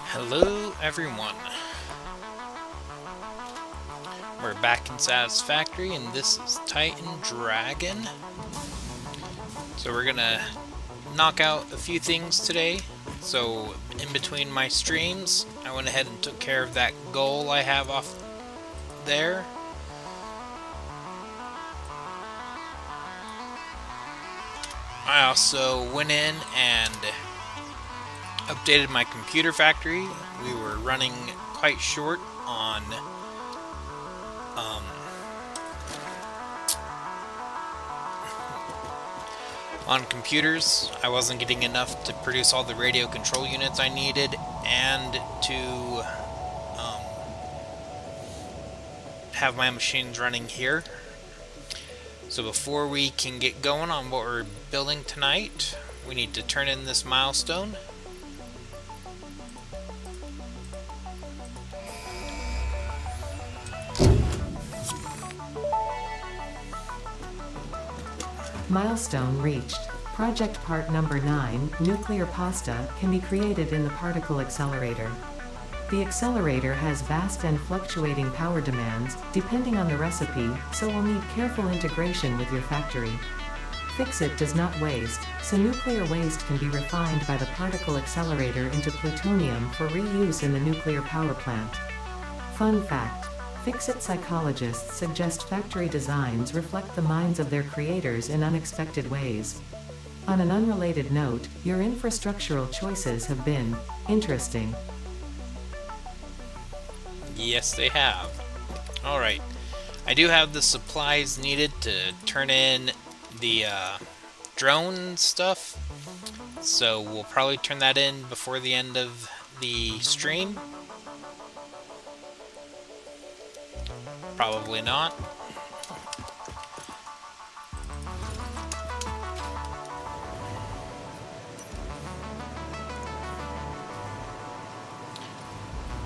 Hello everyone, we're back in Satisfactory and this is Titan Dragon. So we're gonna knock out a few things today. So in between my streams I went ahead and took care of that goal I have off there. I also went in and updated my computer factory. We were running quite short on computers. I wasn't getting enough to produce all the radio control units I needed and to have my machines running here. So before we can get going on what we're building tonight, we need to turn in this milestone. Milestone reached. Project part number 9, nuclear pasta, can be created in the particle accelerator. The accelerator has vast and fluctuating power demands, depending on the recipe, so will need careful integration with your factory. Fix-It does not waste, so nuclear waste can be refined by the particle accelerator into plutonium for reuse in the nuclear power plant. Fun fact: Fix-It psychologists suggest factory designs reflect the minds of their creators in unexpected ways. On an unrelated note, your infrastructural choices have been interesting. Yes, they have. Alright, I do have the supplies needed to turn in the drone stuff, so we'll probably turn that in before the end of the stream. Probably not.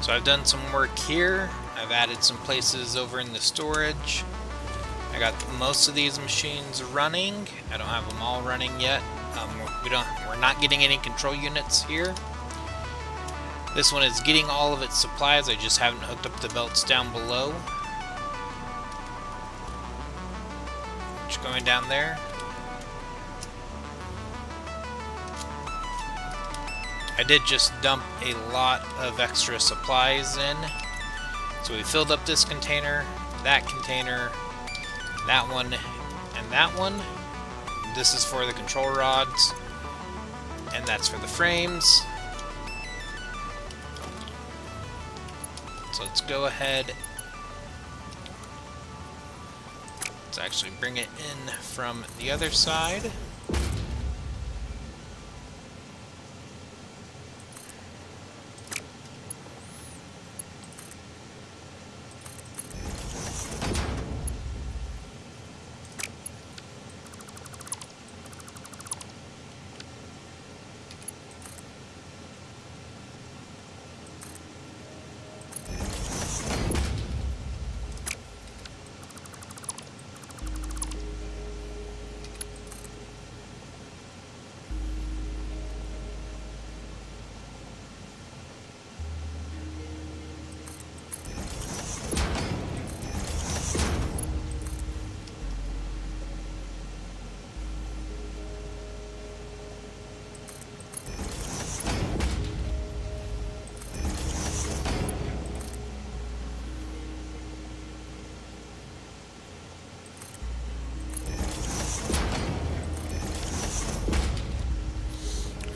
So I've done some work here. I've added some places over in the storage. I got most of these machines running. I don't have them all running yet. We're not getting any control units here. This one is getting all of its supplies. I just haven't hooked up the belts down below. Just going down there. I did just dump a lot of extra supplies in. So we filled up this container, that one, and that one. This is for the control rods, and that's for the frames. So let's go ahead. Let's actually bring it in from the other side.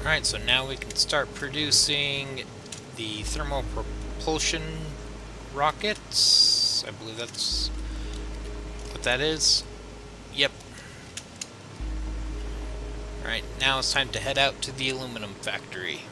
Alright, so now we can start producing the thermal propulsion rockets. I believe that's what that is. Yep. Alright, now it's time to head out to the aluminum factory.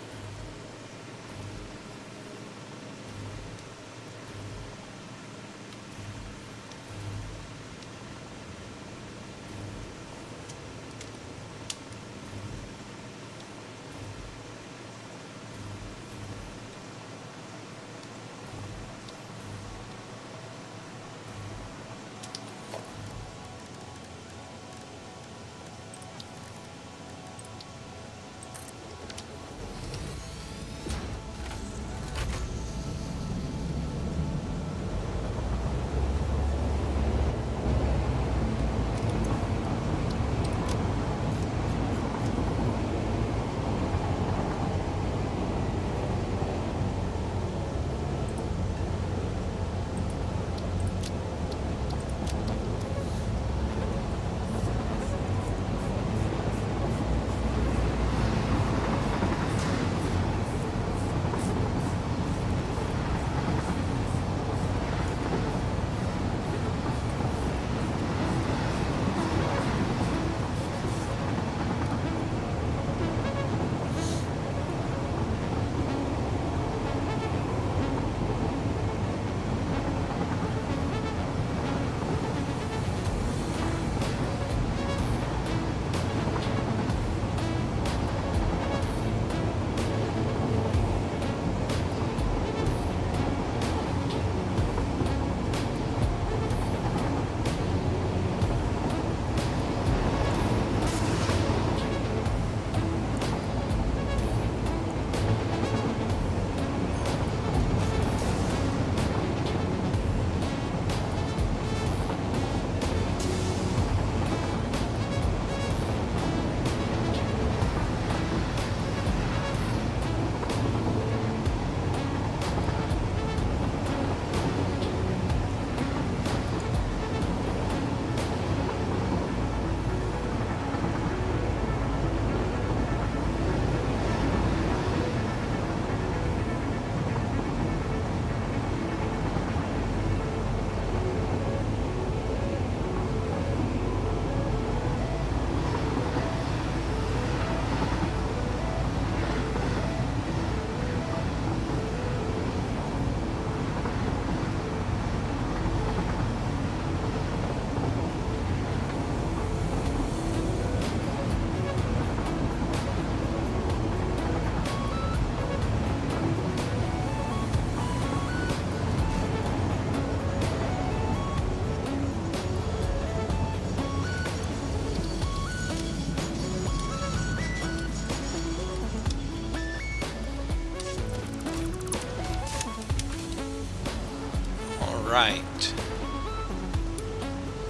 Right.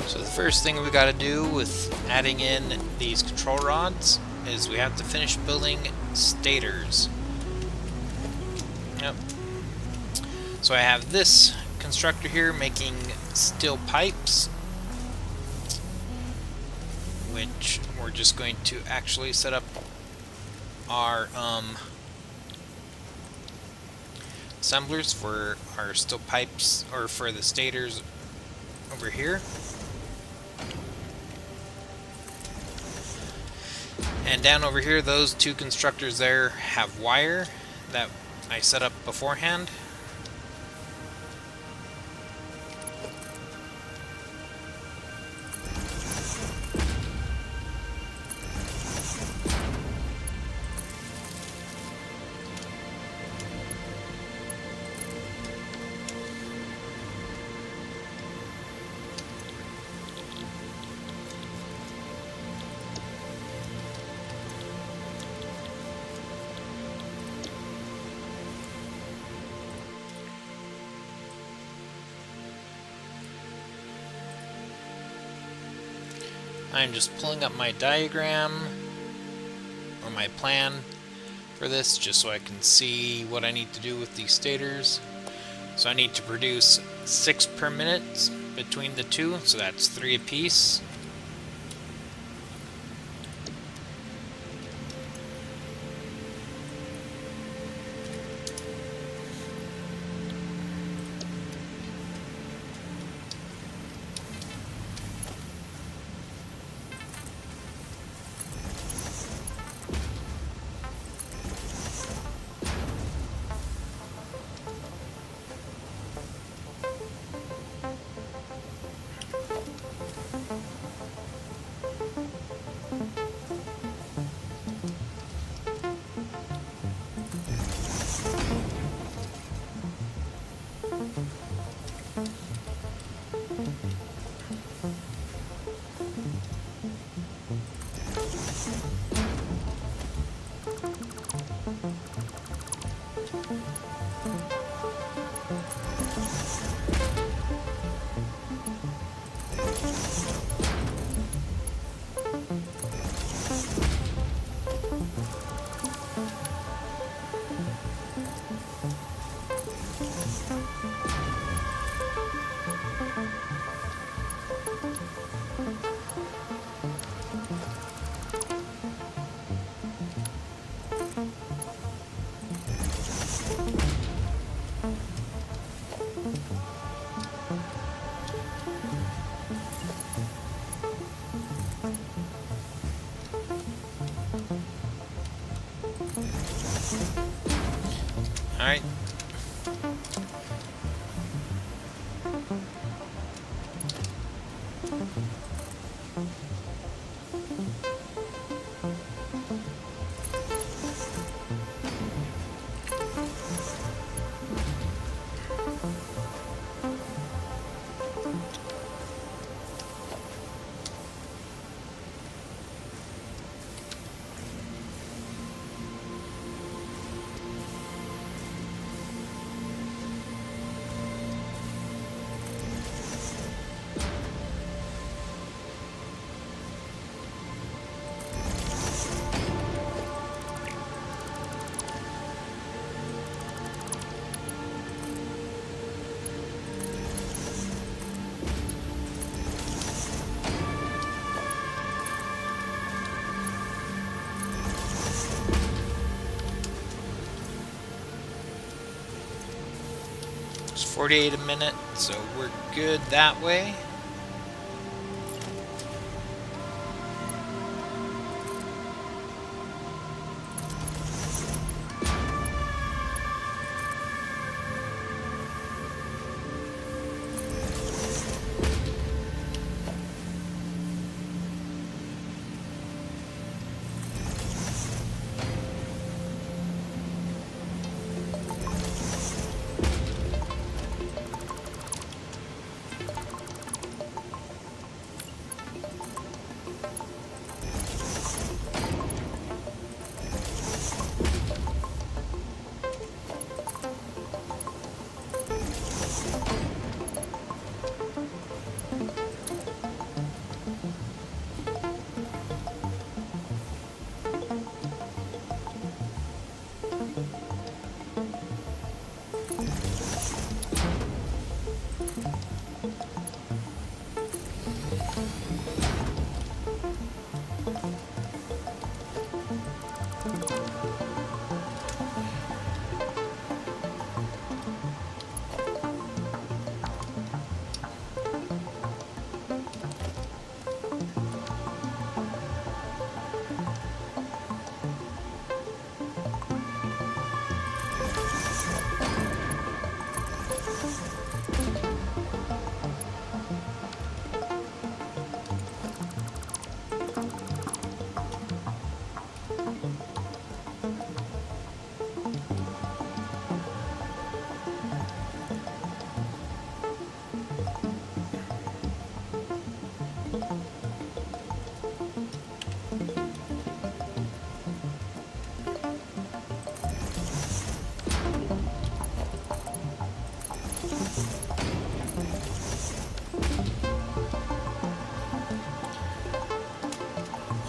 So the first thing we got to do with adding in these control rods is we have to finish building stators. Yep. So I have this constructor here making steel pipes, which we're just going to actually set up our assemblers for our steel pipes, or for the stators over here. And down over here, those two constructors there have wire that I set up beforehand. I'm just pulling up my diagram, or my plan for this, just so I can see what I need to do with these stators. So I need to produce 6 per minute between the two, so that's 3 apiece. Alright. It's 48 a minute, so we're good that way.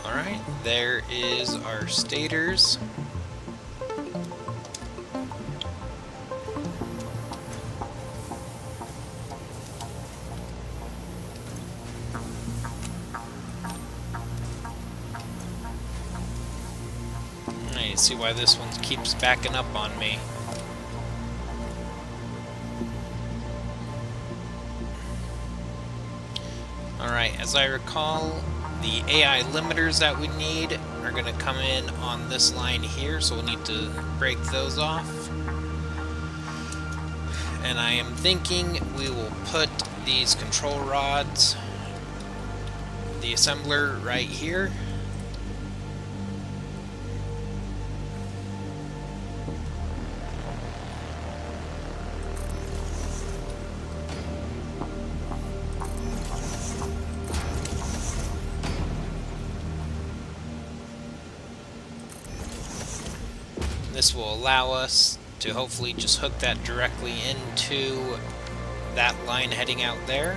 Alright, there is our stators. I see why this one keeps backing up on me. Alright, as I recall, the AI limiters that we need are going to come in on this line here, so we'll need to break those off. And I am thinking we will put these control rods, the assembler right here. This will allow us to hopefully just hook that directly into that line heading out there.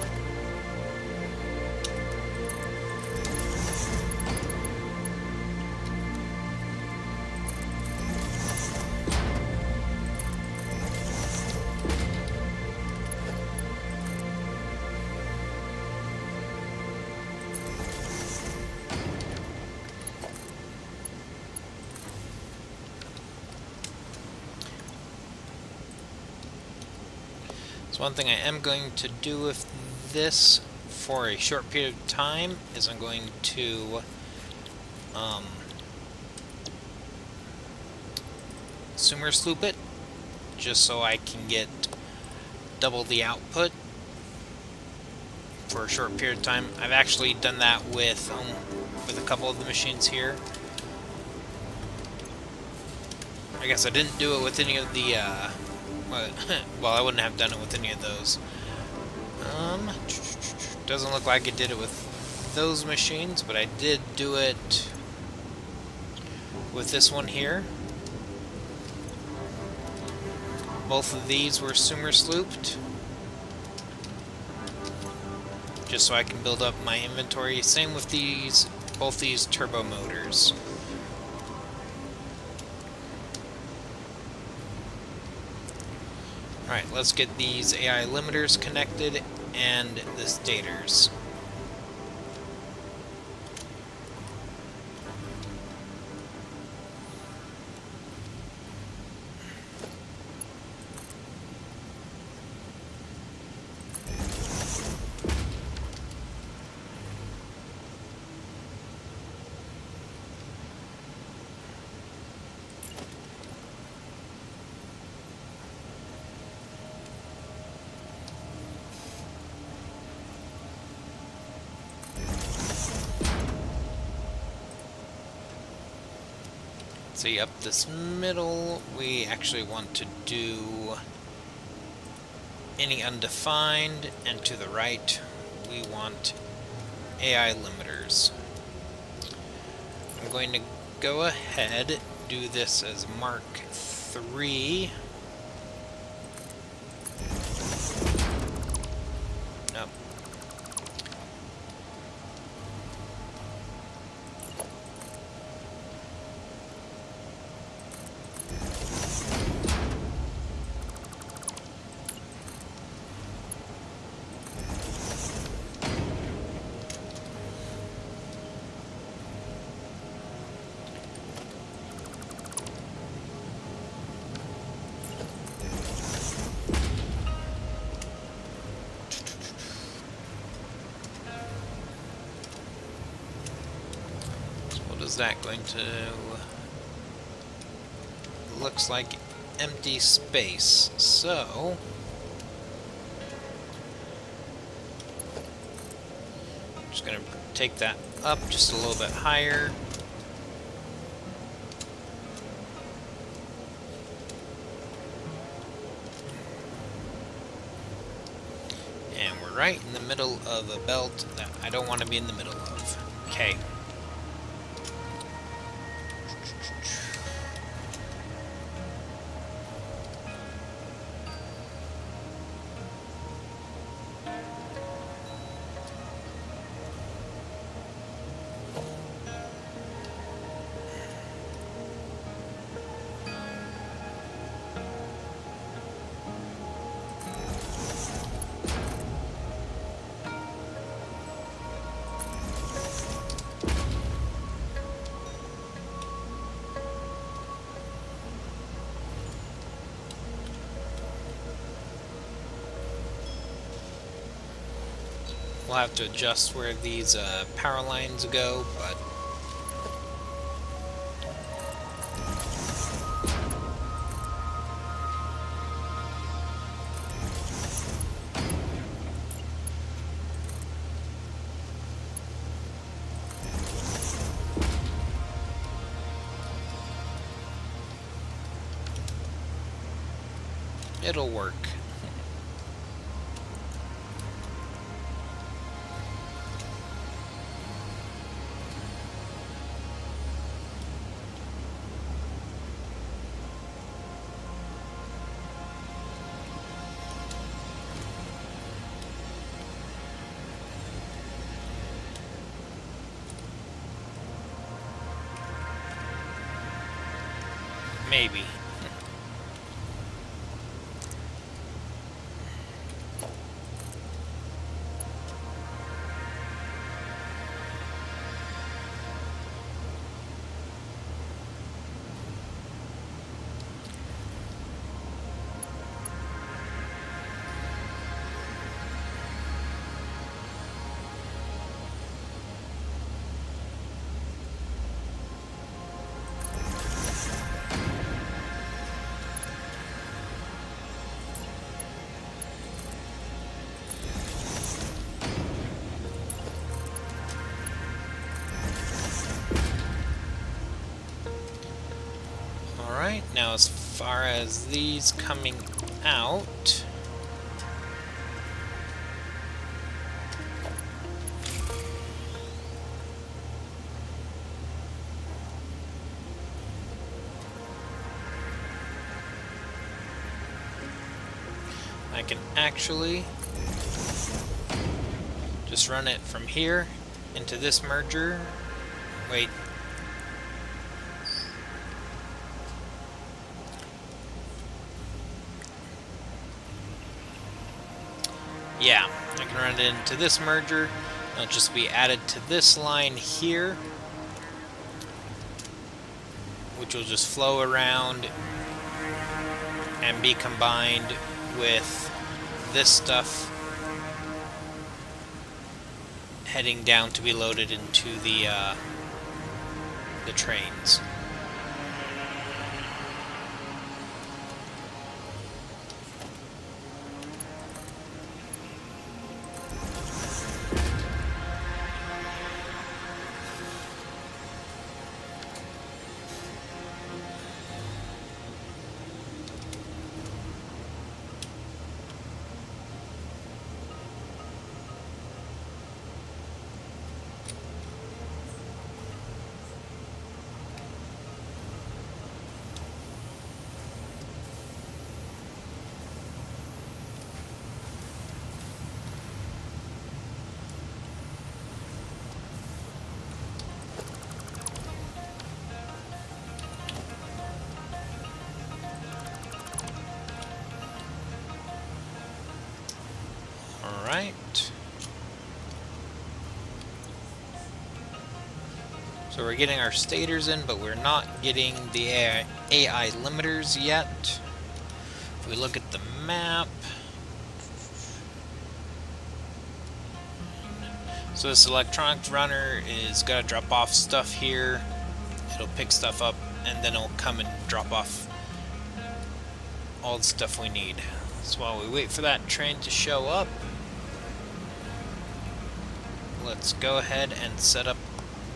So one thing I am going to do with this for a short period of time is I'm going to sumer sloop it, just so I can get double the output for a short period of time. I've actually done that with a couple of the machines here. I guess I didn't do it with any of the, well, I wouldn't have done it with any of those. Doesn't look like I did it with those machines, but I did do it with this one here. Both of these were sumer slooped, just so I can build up my inventory. Same with these, both these turbo motors. Alright, let's get these AI limiters connected and the stators. See, up this middle, we actually want to do any undefined, and to the right, we want AI limiters. I'm going to go ahead, do this as Mark 3. Nope. Is that going to... looks like empty space, so... I'm just going to take that up just a little bit higher. And we're right in the middle of a belt that I don't want to be in the middle of. Okay. We'll have to adjust where these power lines go, but it'll work. Maybe. Now, as far as these coming out, I can actually just run it from here into this merger. Wait. Yeah, I can run it into this merger. It'll just be added to this line here, which will just flow around and be combined with this stuff heading down to be loaded into the trains. Alright. So we're getting our stators in, but we're not getting the AI limiters yet. If we look at the map, so this electronics runner is gonna drop off stuff here. It'll pick stuff up, and then it'll come and drop off all the stuff we need. So while we wait for that train to show up, let's go ahead and set up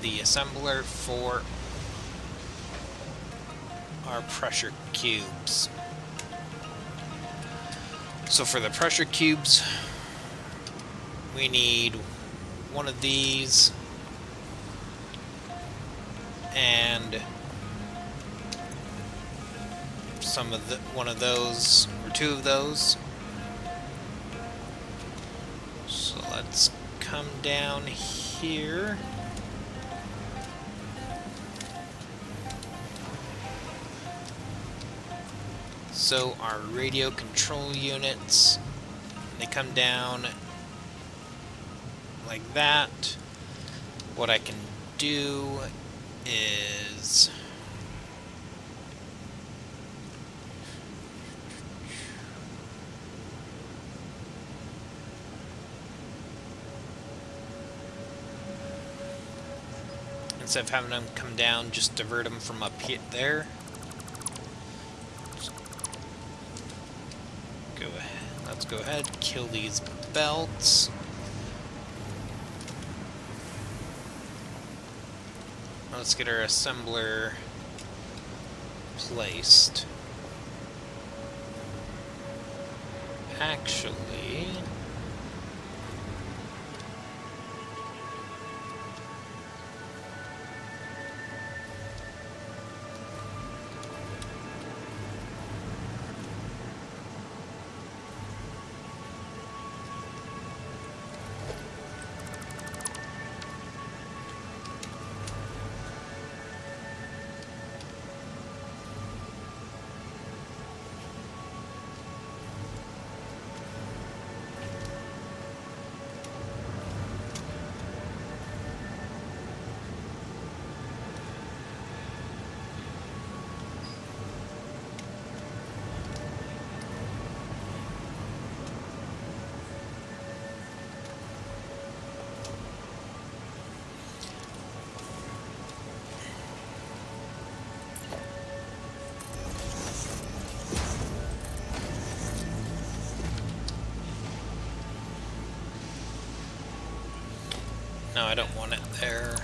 the assembler for our pressure cubes. So for the pressure cubes, we need one of these and one of those or two of those. So let's come down here. So our radio control units, they come down like that. What I can do is instead of having them come down, just divert them from up here there. Let's go ahead, kill these belts. Let's get our assembler placed. Actually, no, I don't want it there.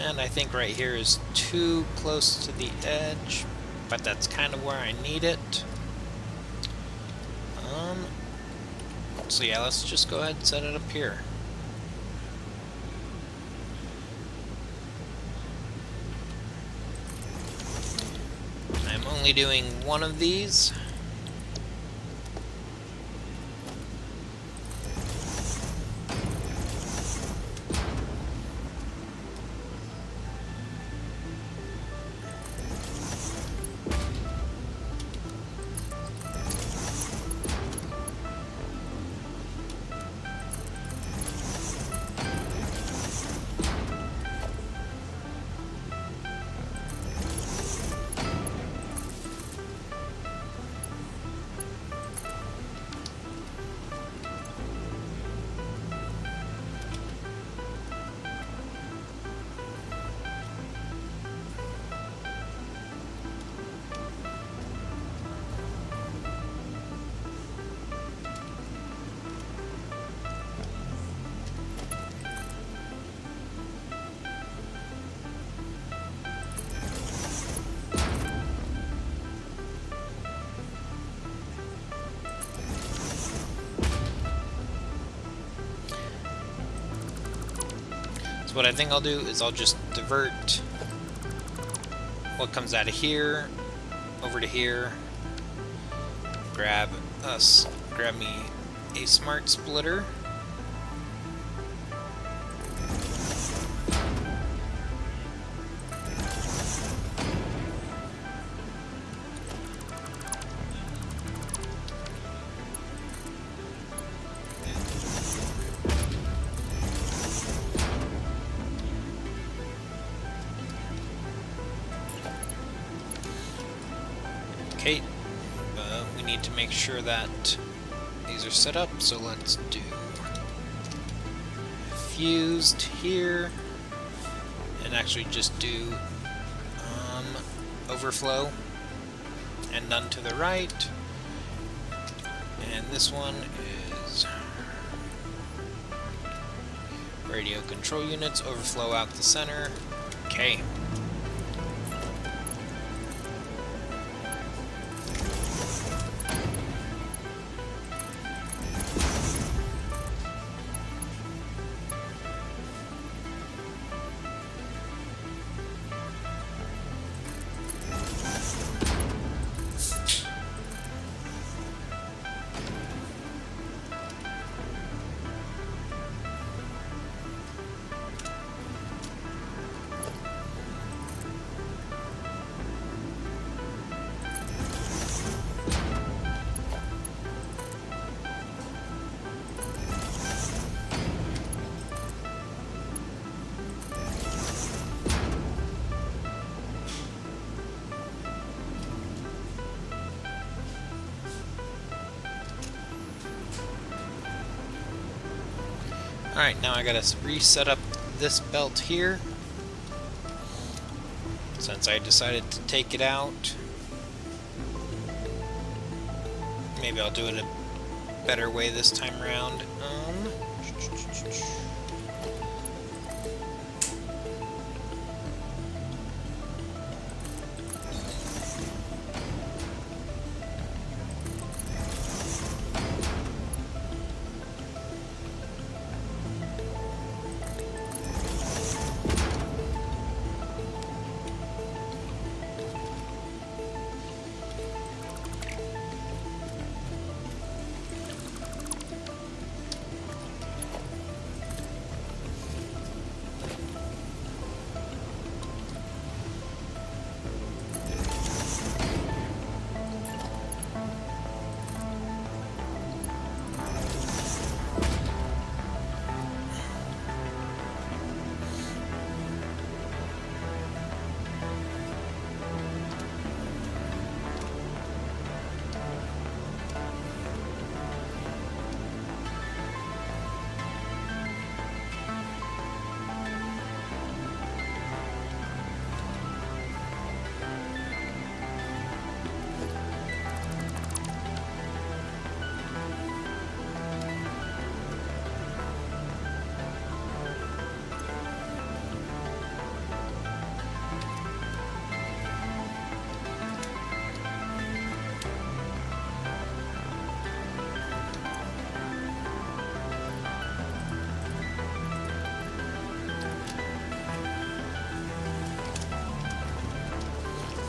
And I think right here is too close to the edge, but that's kind of where I need it. So yeah, let's just go ahead and set it up here. I'm only doing one of these. What I think I'll do is I'll just divert what comes out of here over to here. Grab me a smart splitter. Okay, we need to make sure that these are set up, so let's do fused here, and actually just do overflow, and none to the right, and this one is radio control units, overflow out the center. Okay. Alright, now I gotta reset up this belt here, since I decided to take it out. Maybe I'll do it a better way this time around.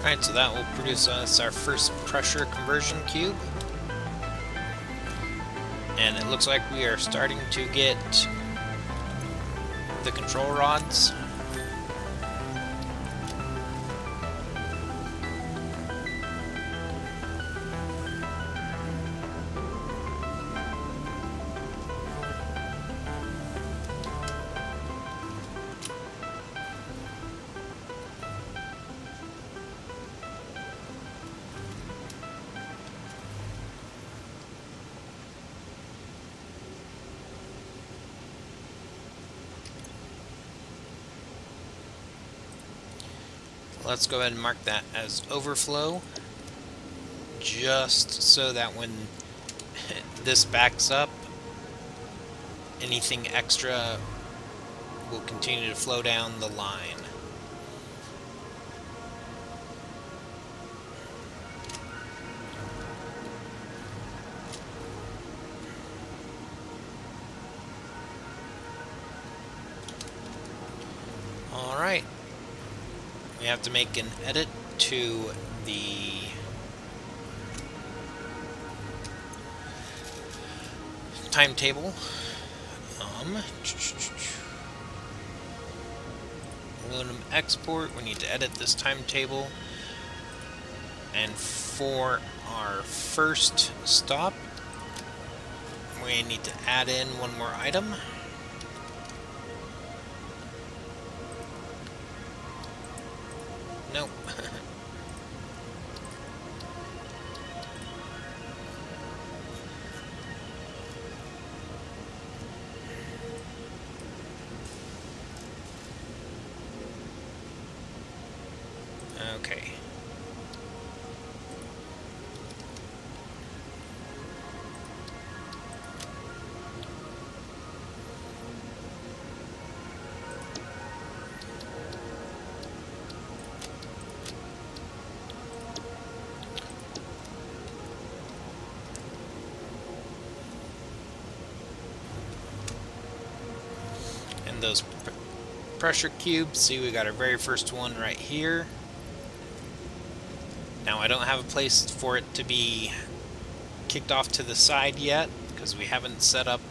Alright, so that will produce us our first pressure conversion cube. And it looks like we are starting to get the control rods. Let's go ahead and mark that as overflow, just so that when this backs up, anything extra will continue to flow down the line. Alright. We have to make an edit to the timetable. Aluminum export, we need to edit this timetable. And for our first stop, we need to add in one more item. Nope. Okay. And those pressure cubes, see, we got our very first one right here. Now I don't have a place for it to be kicked off to the side yet, because we haven't set up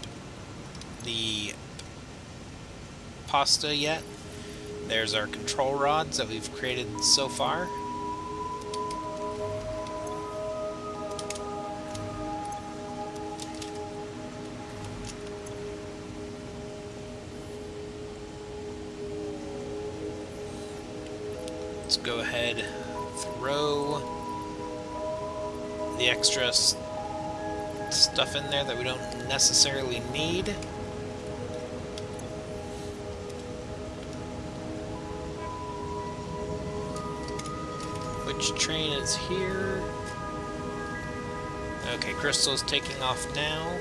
the pasta yet. There's our control rods that we've created so far. Let's go ahead, throw the extra stuff in there that we don't necessarily need. Which train is here? Okay, Crystal's taking off now.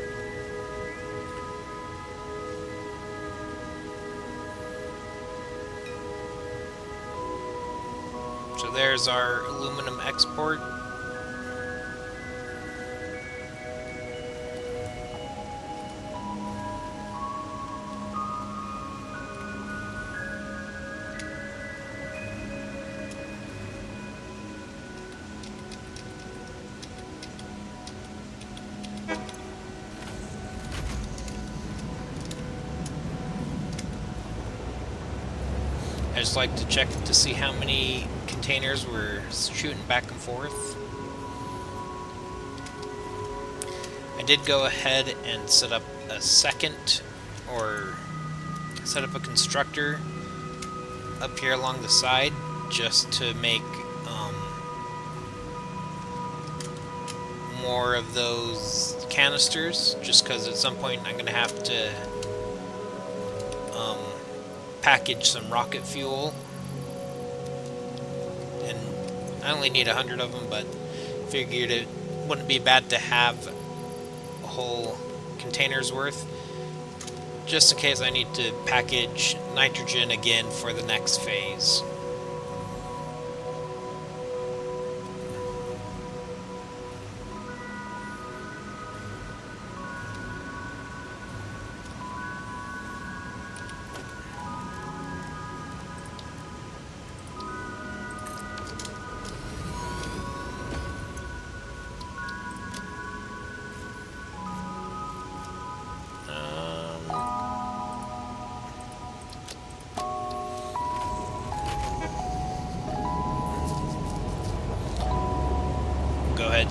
So there's our aluminum export. I just like to check to see how many containers we're shooting back and forth. I did go ahead and set up a second, or set up a constructor up here along the side, just to make more of those canisters, just because at some point I'm going to have to package some rocket fuel, and I only need 100 of them, but figured it wouldn't be bad to have a whole container's worth, just in case I need to package nitrogen again for the next phase.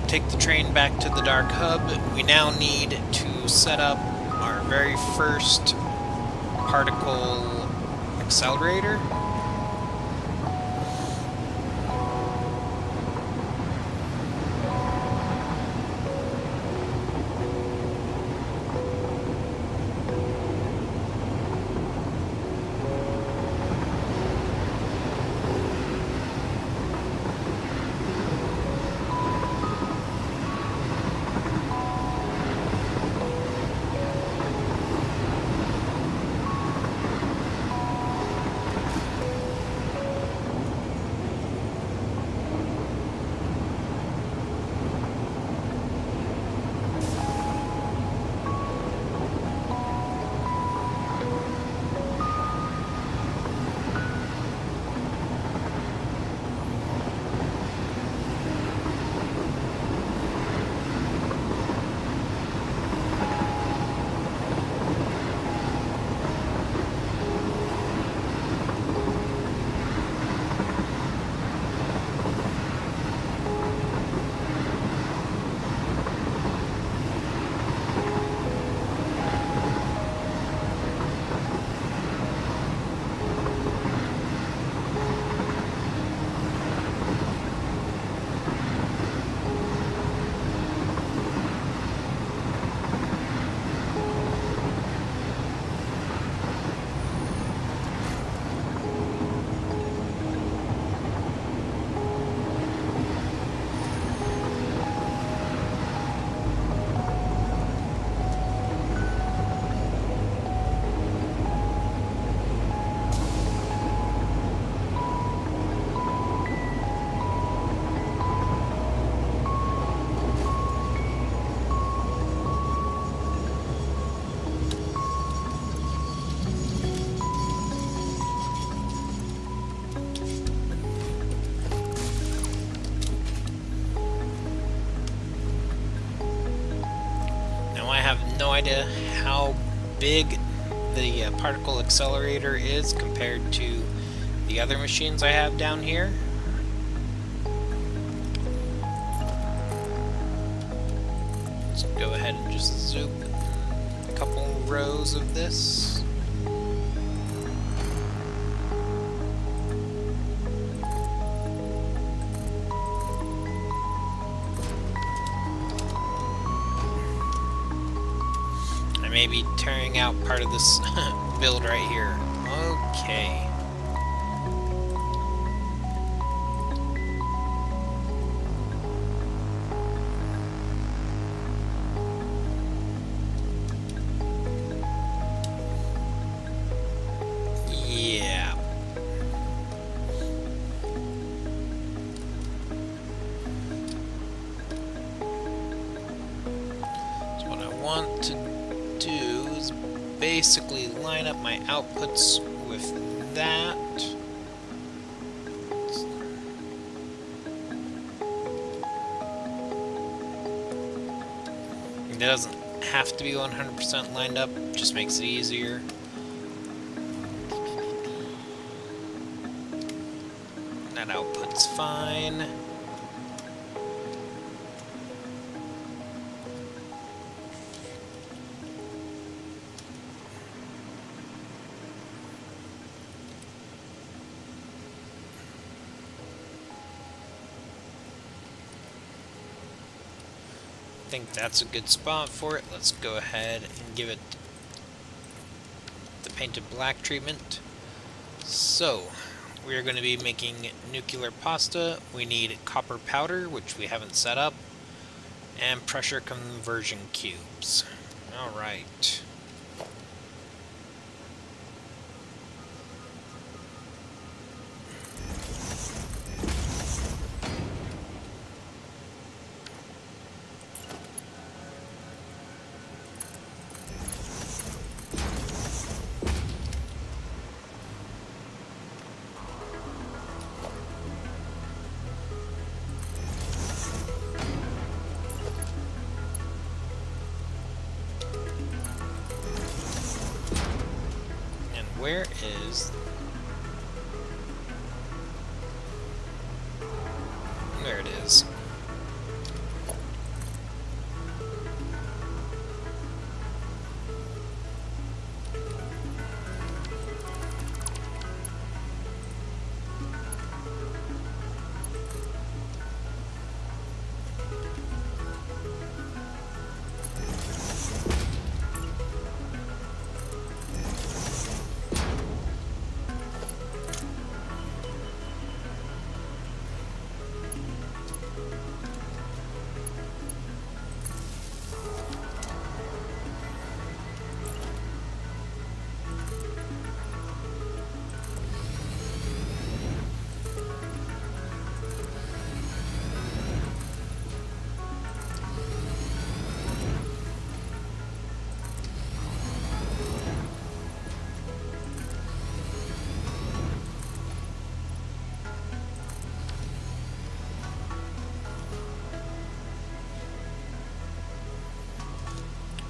take the train back to the Dark Hub, we now need to set up our very first particle accelerator. No idea how big the particle accelerator is compared to the other machines I have down here. Let's go ahead and just zoom a couple rows of this. Maybe tearing out part of this build right here. Okay. Yeah. So what I want to do is basically line up my outputs with that. It doesn't have to be 100% lined up, just makes it easier. That output's fine. I think that's a good spot for it. Let's go ahead and give it the painted black treatment. So, we are going to be making nuclear pasta. We need copper powder, which we haven't set up, and pressure conversion cubes. Alright. Where is... There it is.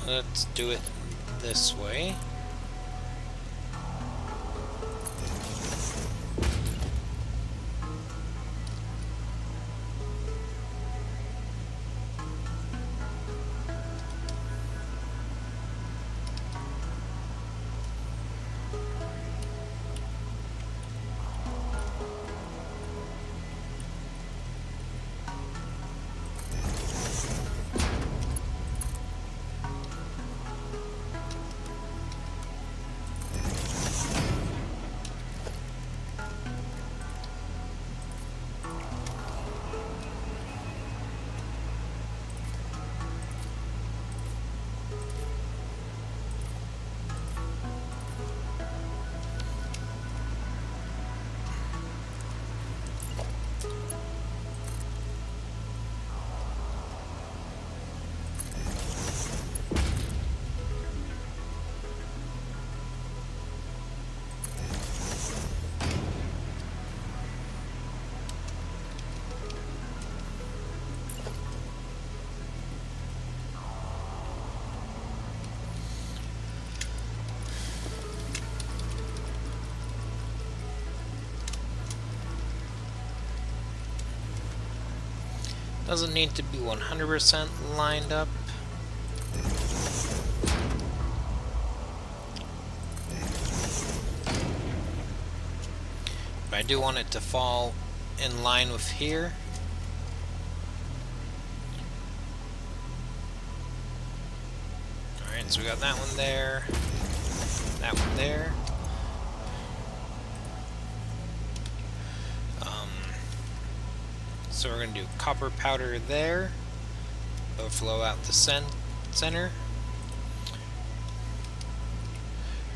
Let's do it this way. Doesn't need to be 100% lined up. But I do want it to fall in line with here. Alright, so we got that one there, that one there. So we're going to do copper powder there, overflow out the center.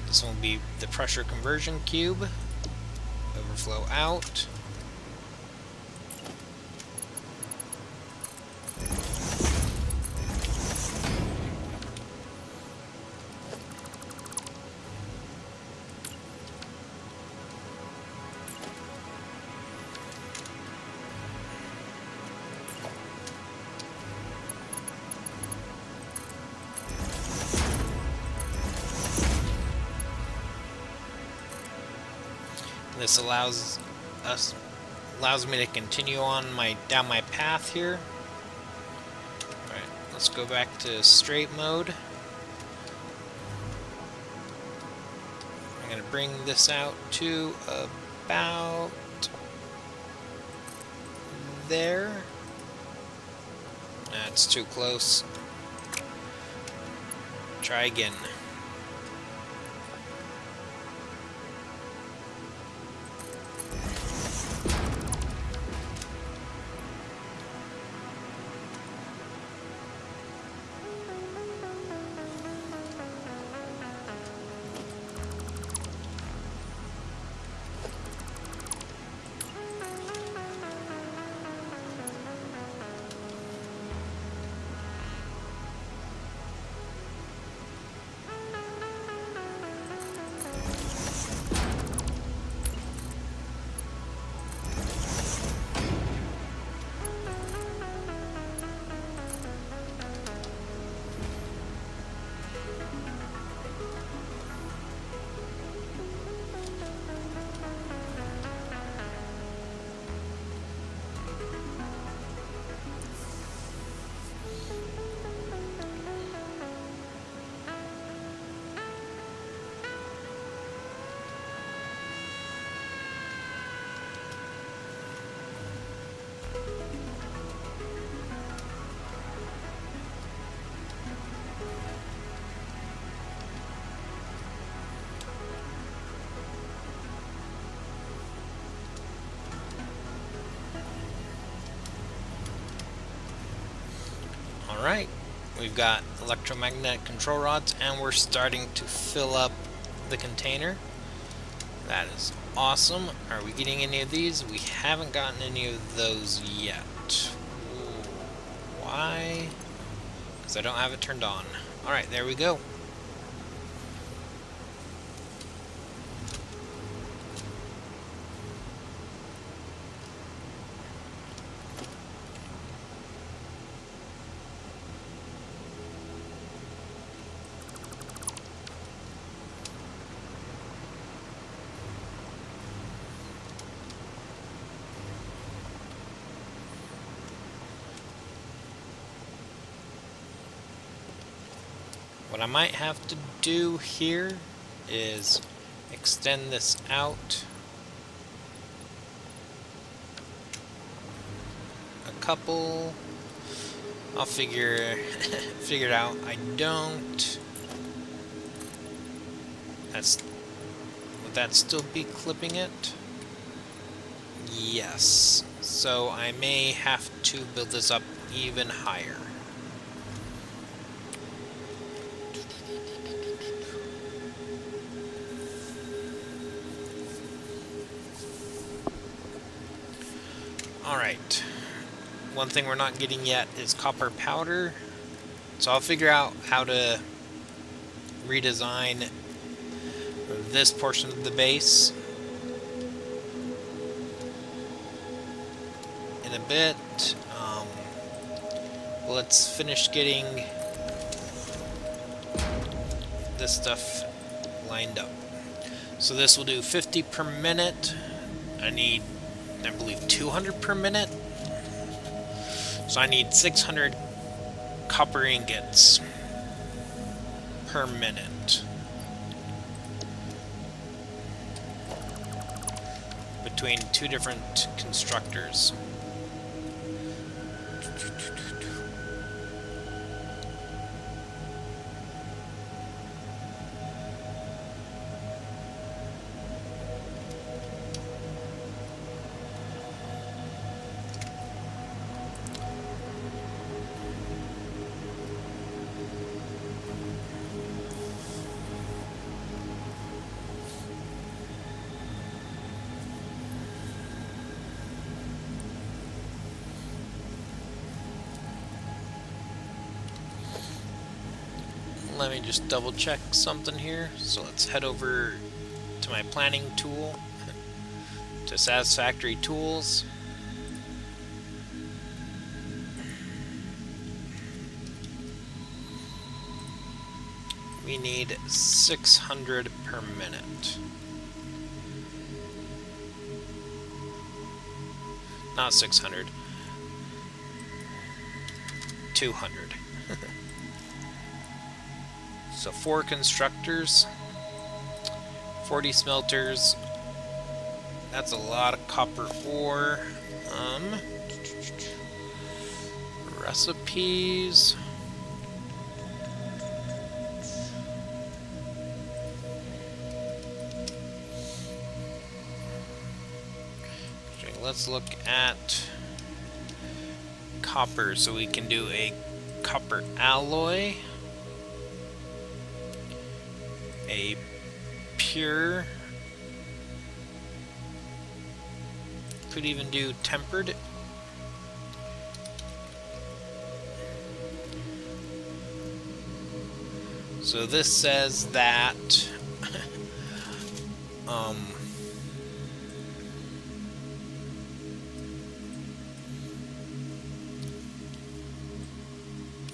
This one will be the pressure conversion cube, overflow out. This allows me to continue on down my path here. Alright, let's go back to straight mode. I'm gonna bring this out to about there. That's too close. Try again. Alright, we've got electromagnetic control rods and we're starting to fill up the container. That is awesome. Are we getting any of these? We haven't gotten any of those yet. Why? Because I don't have it turned on. Alright, there we go. What I might have to do here is extend this out a couple. I'll figure it out. I don't. Would that still be clipping it? Yes. So I may have to build this up even higher. Alright. One thing we're not getting yet is copper powder. So I'll figure out how to redesign this portion of the base in a bit. Let's finish getting this stuff lined up. So this will do 50 per minute. I need, I believe, 200 per minute. So I need 600 copper ingots per minute. Between two different constructors. Let me just double check something here. So let's head over to my planning tool, to Satisfactory tools. We need 600 per minute. Not 600. 200. So 4 constructors, 40 smelters. That's a lot of copper ore. Recipes. Okay, let's look at copper. So we can do a copper alloy. A pure, could even do tempered. So this says that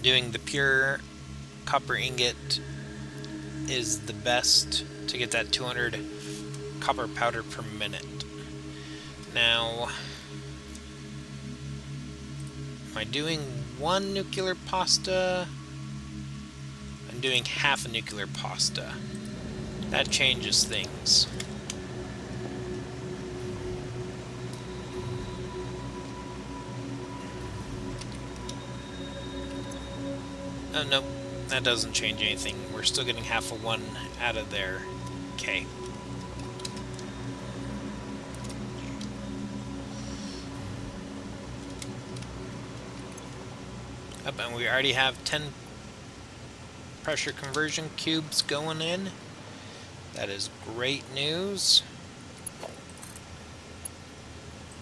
doing the pure copper ingot is the best to get that 200 copper powder per minute. Now, am I doing 1 nuclear pasta? I'm doing half a nuclear pasta. That changes things. Oh, nope. That doesn't change anything. We're still getting half of 1 out of there. Okay. Up, and we already have 10 pressure conversion cubes going in. That is great news.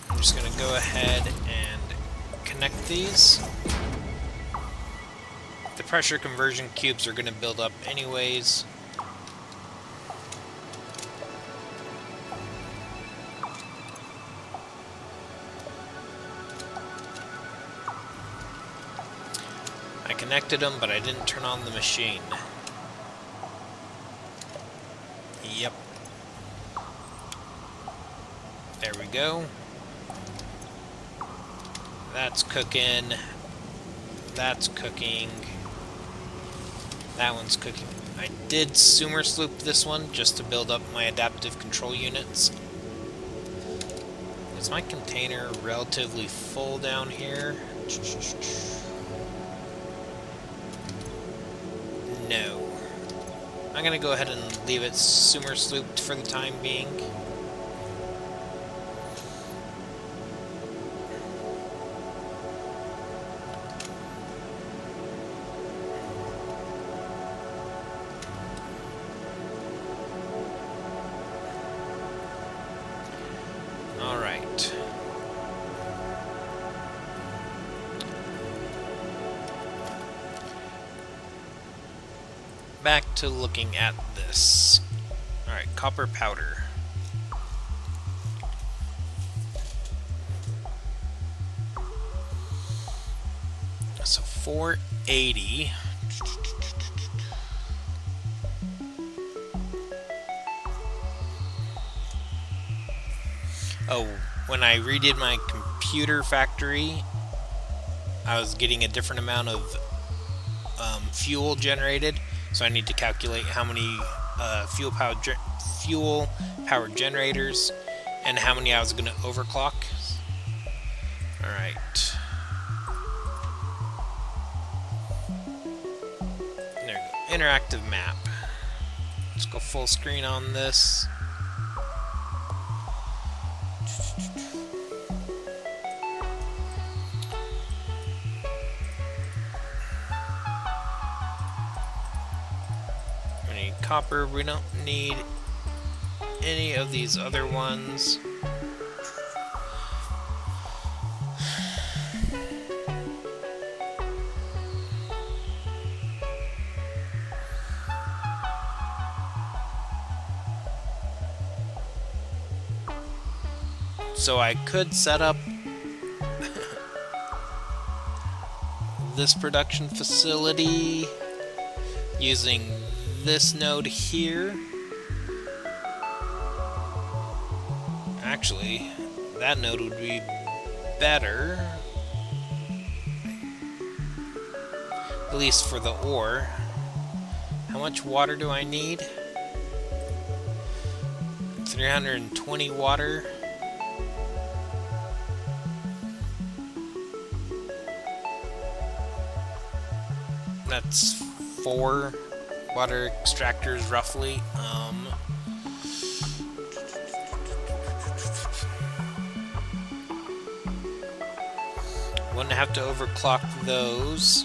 I'm just going to go ahead and connect these. The pressure conversion cubes are going to build up anyways. I connected them, but I didn't turn on the machine. Yep. There we go. That's cooking. That's cooking. That one's cooking. I did sumer sloop this one just to build up my adaptive control units. Is my container relatively full down here? No. I'm gonna go ahead and leave it sumer slooped for the time being. Alright. Back to looking at this. Alright, copper powder. So 480. Oh, when I redid my computer factory, I was getting a different amount of fuel generated, so I need to calculate how many fuel powered generators and how many I was going to overclock. Alright. There we go. Interactive map. Let's go full screen on this. We need copper. We don't need any of these other ones. So I could set up this production facility using this node here. Actually, that node would be better, at least for the ore. How much water do I need? 320 water. That's 4 water extractors roughly. Wouldn't have to overclock those.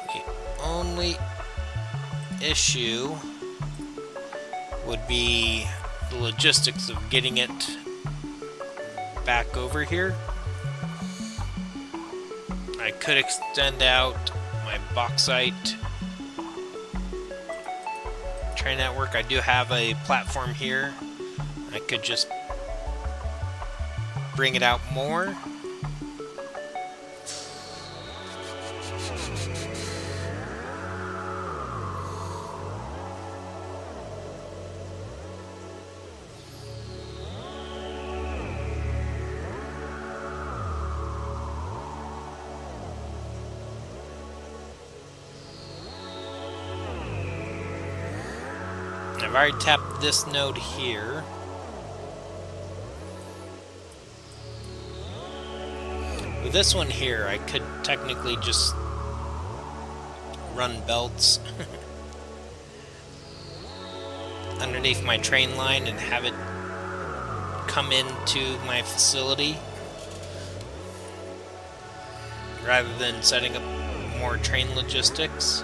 The only issue would be the logistics of getting it back over here. I could extend out my bauxite train network. I do have a platform here. I could just bring it out more. I've already tapped this node here. With this one here, I could technically just run belts underneath my train line and have it come into my facility rather than setting up more train logistics.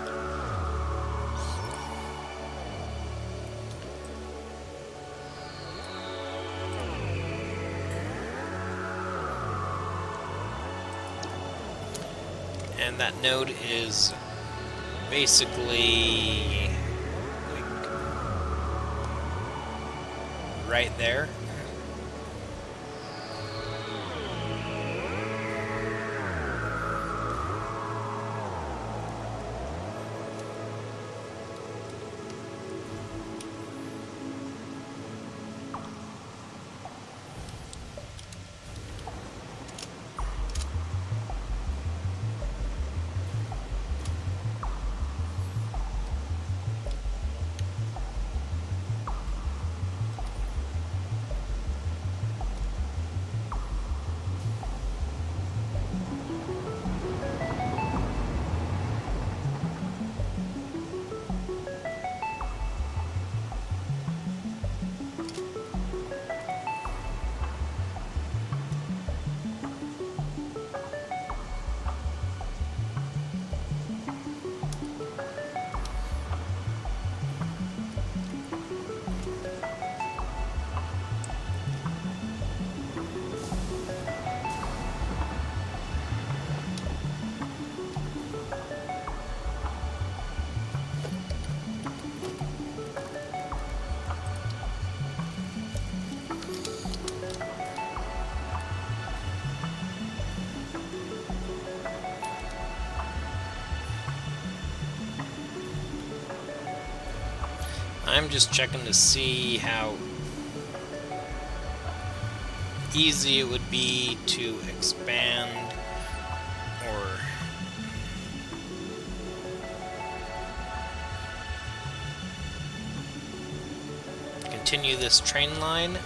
And that node is basically like right there. I'm just checking to see how easy it would be to expand or continue this train line.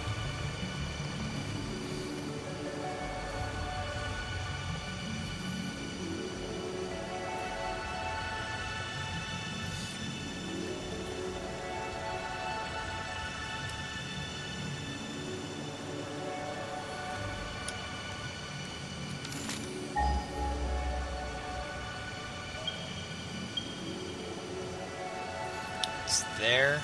It's there.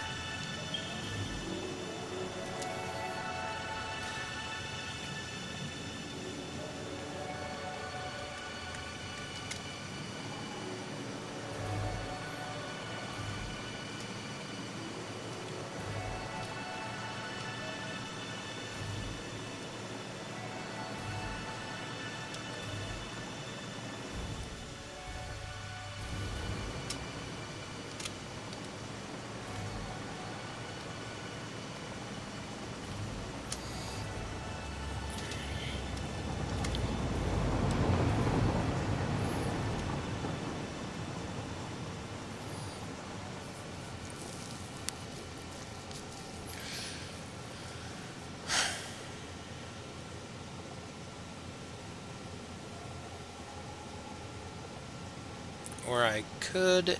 Or I could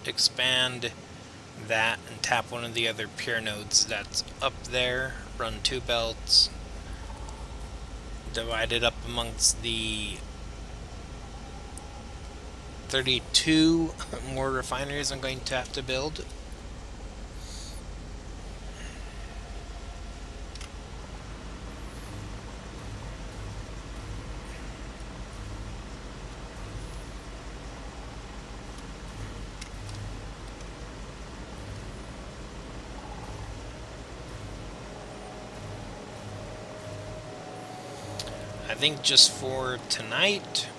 expand that and tap one of the other pier nodes that's up there, run 2 belts, divide it up amongst the 32 more refineries I'm going to have to build. I think just for tonight,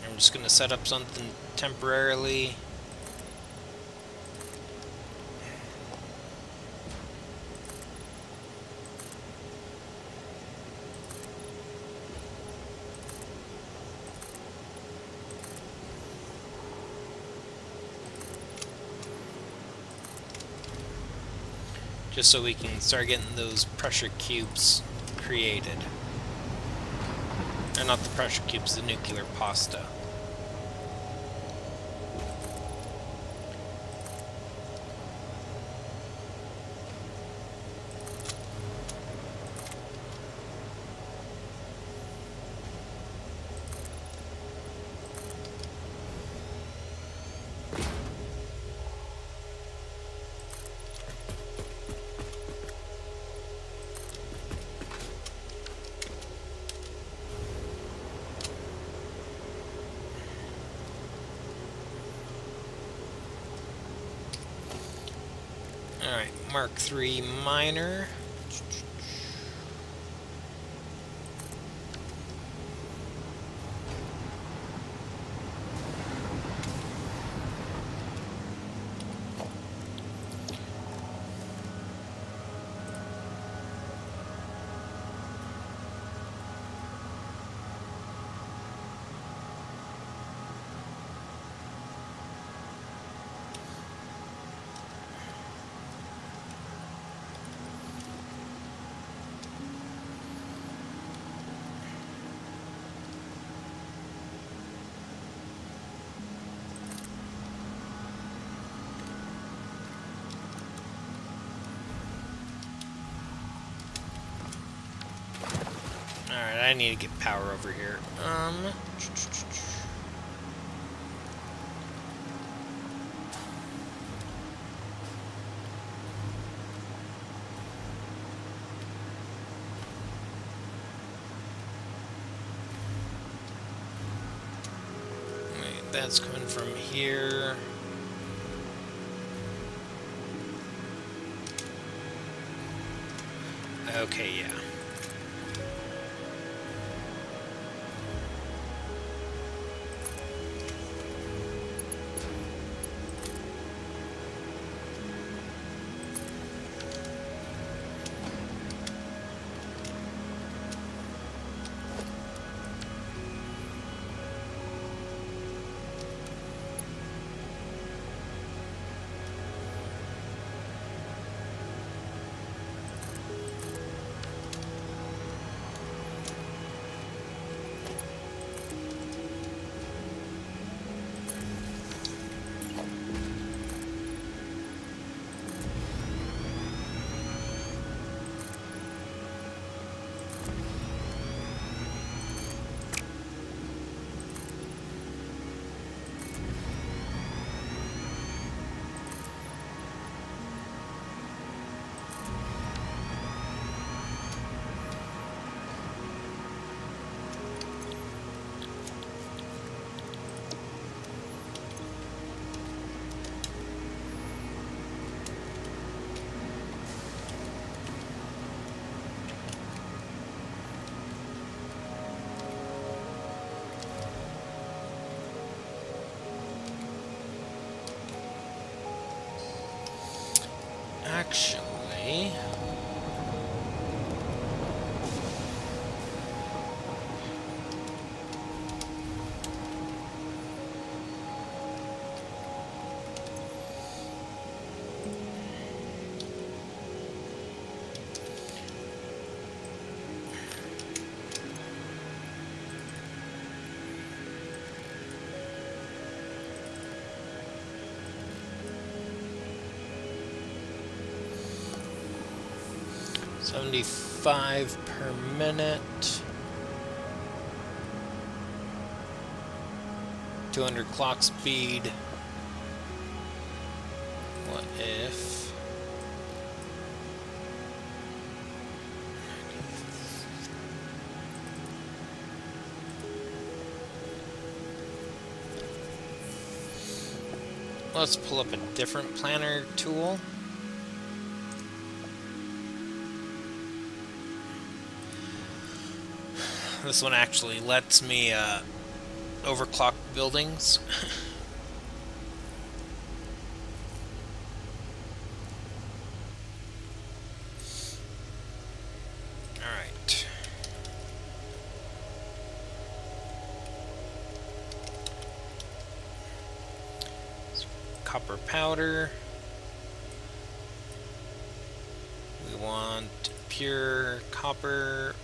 I'm just going to set up something temporarily. Just so we can start getting those pressure cubes created. Or not the pressure cubes, the nuclear pasta. Alright, Mark III miner. Alright, I need to get power over here. Wait, that's coming from here. Okay, yeah. actually... $75 per minute. 200 clock speed. What if... Let's pull up a different planner tool. This one actually lets me overclock buildings. Alright. Copper powder. We want pure copper.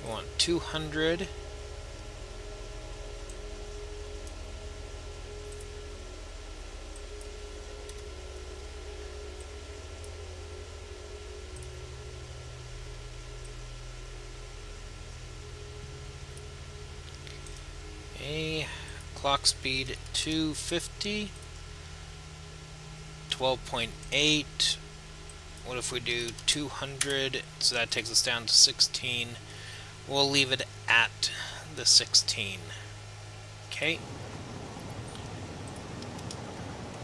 We want 200. Clock speed 250. 12.8. What if we do 200? So that takes us down to 16. We'll leave it at the 16. Okay.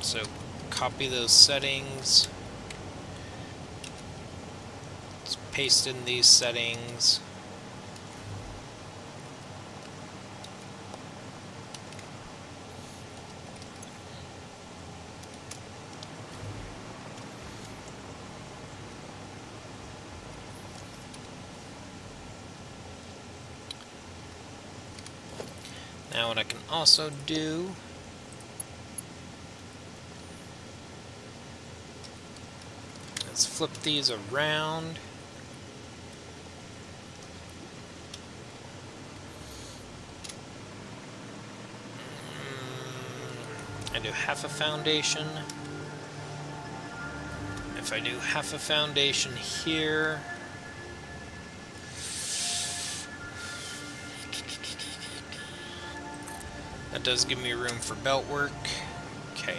So copy those settings. Let's paste in these settings. Now what I can also do is flip these around. I do half a foundation. If I do half a foundation here, that does give me room for belt work. Okay.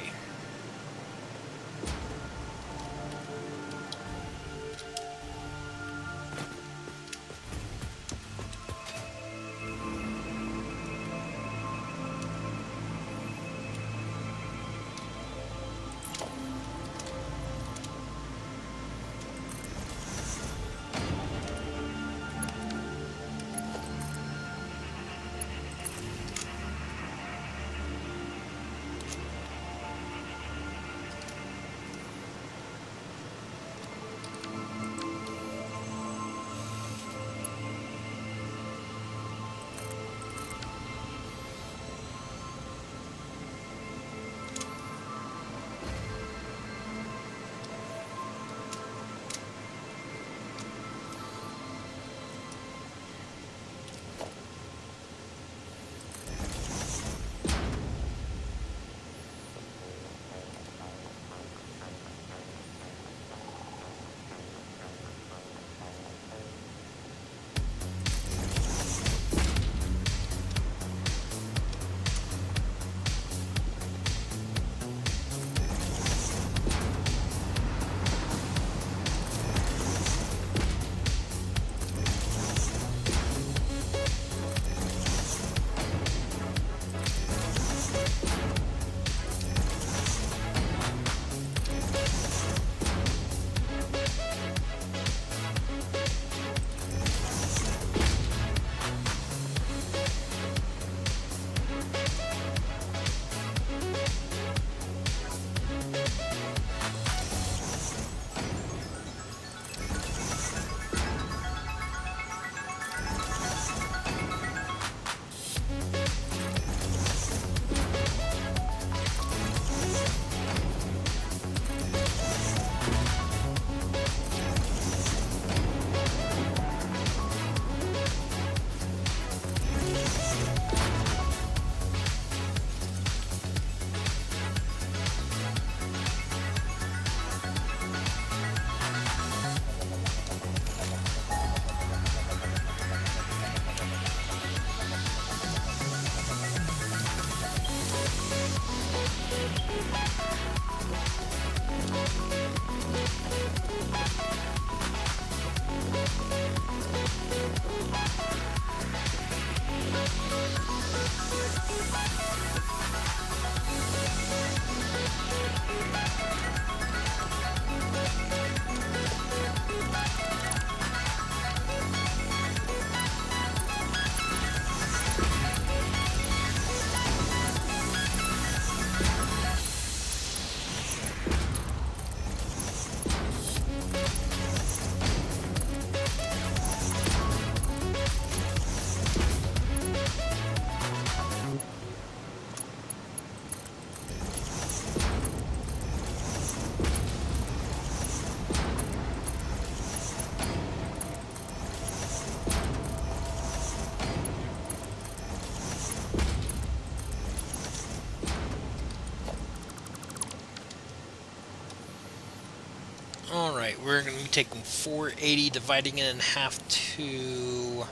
we're going to be taking 480, dividing it in half to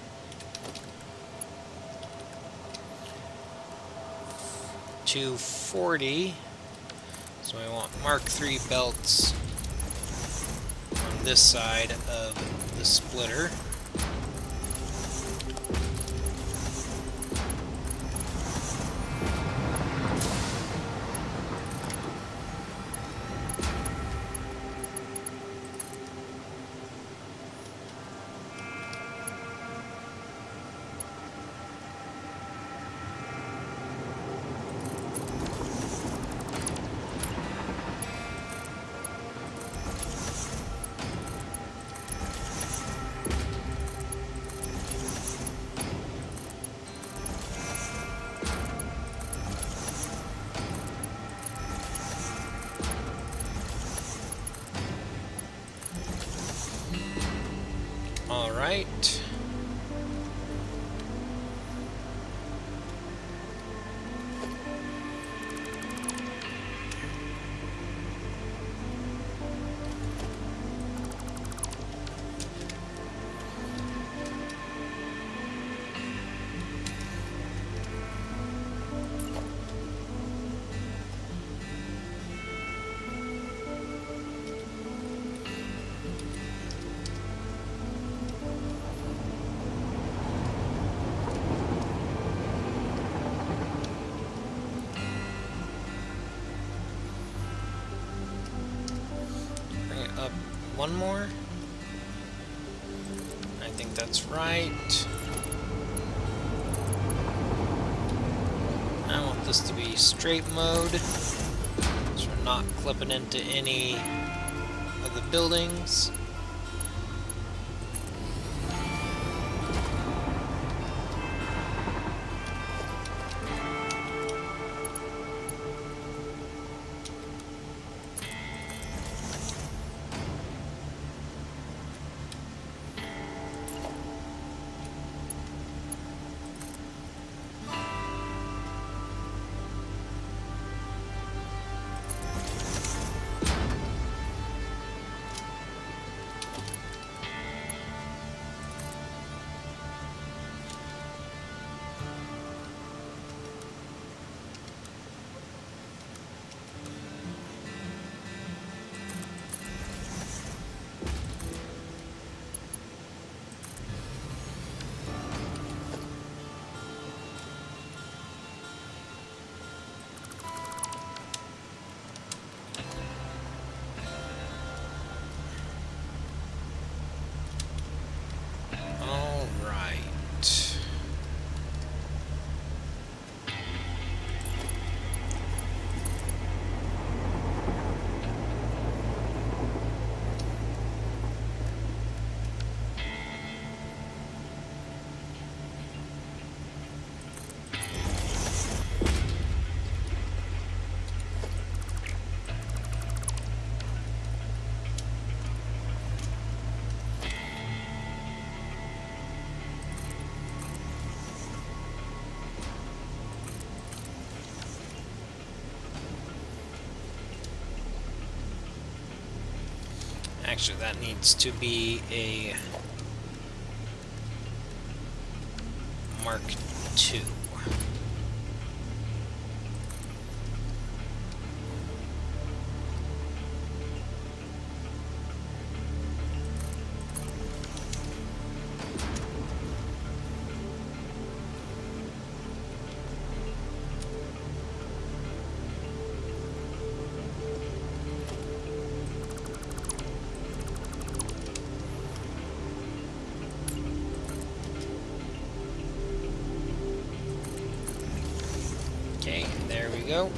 240. So we want Mark III belts on this side of the splitter. Alright. Up one more. I think that's right. I want this to be straight mode, so we're not clipping into any of the buildings. Actually, that needs to be a Mark II. Okay, there we go.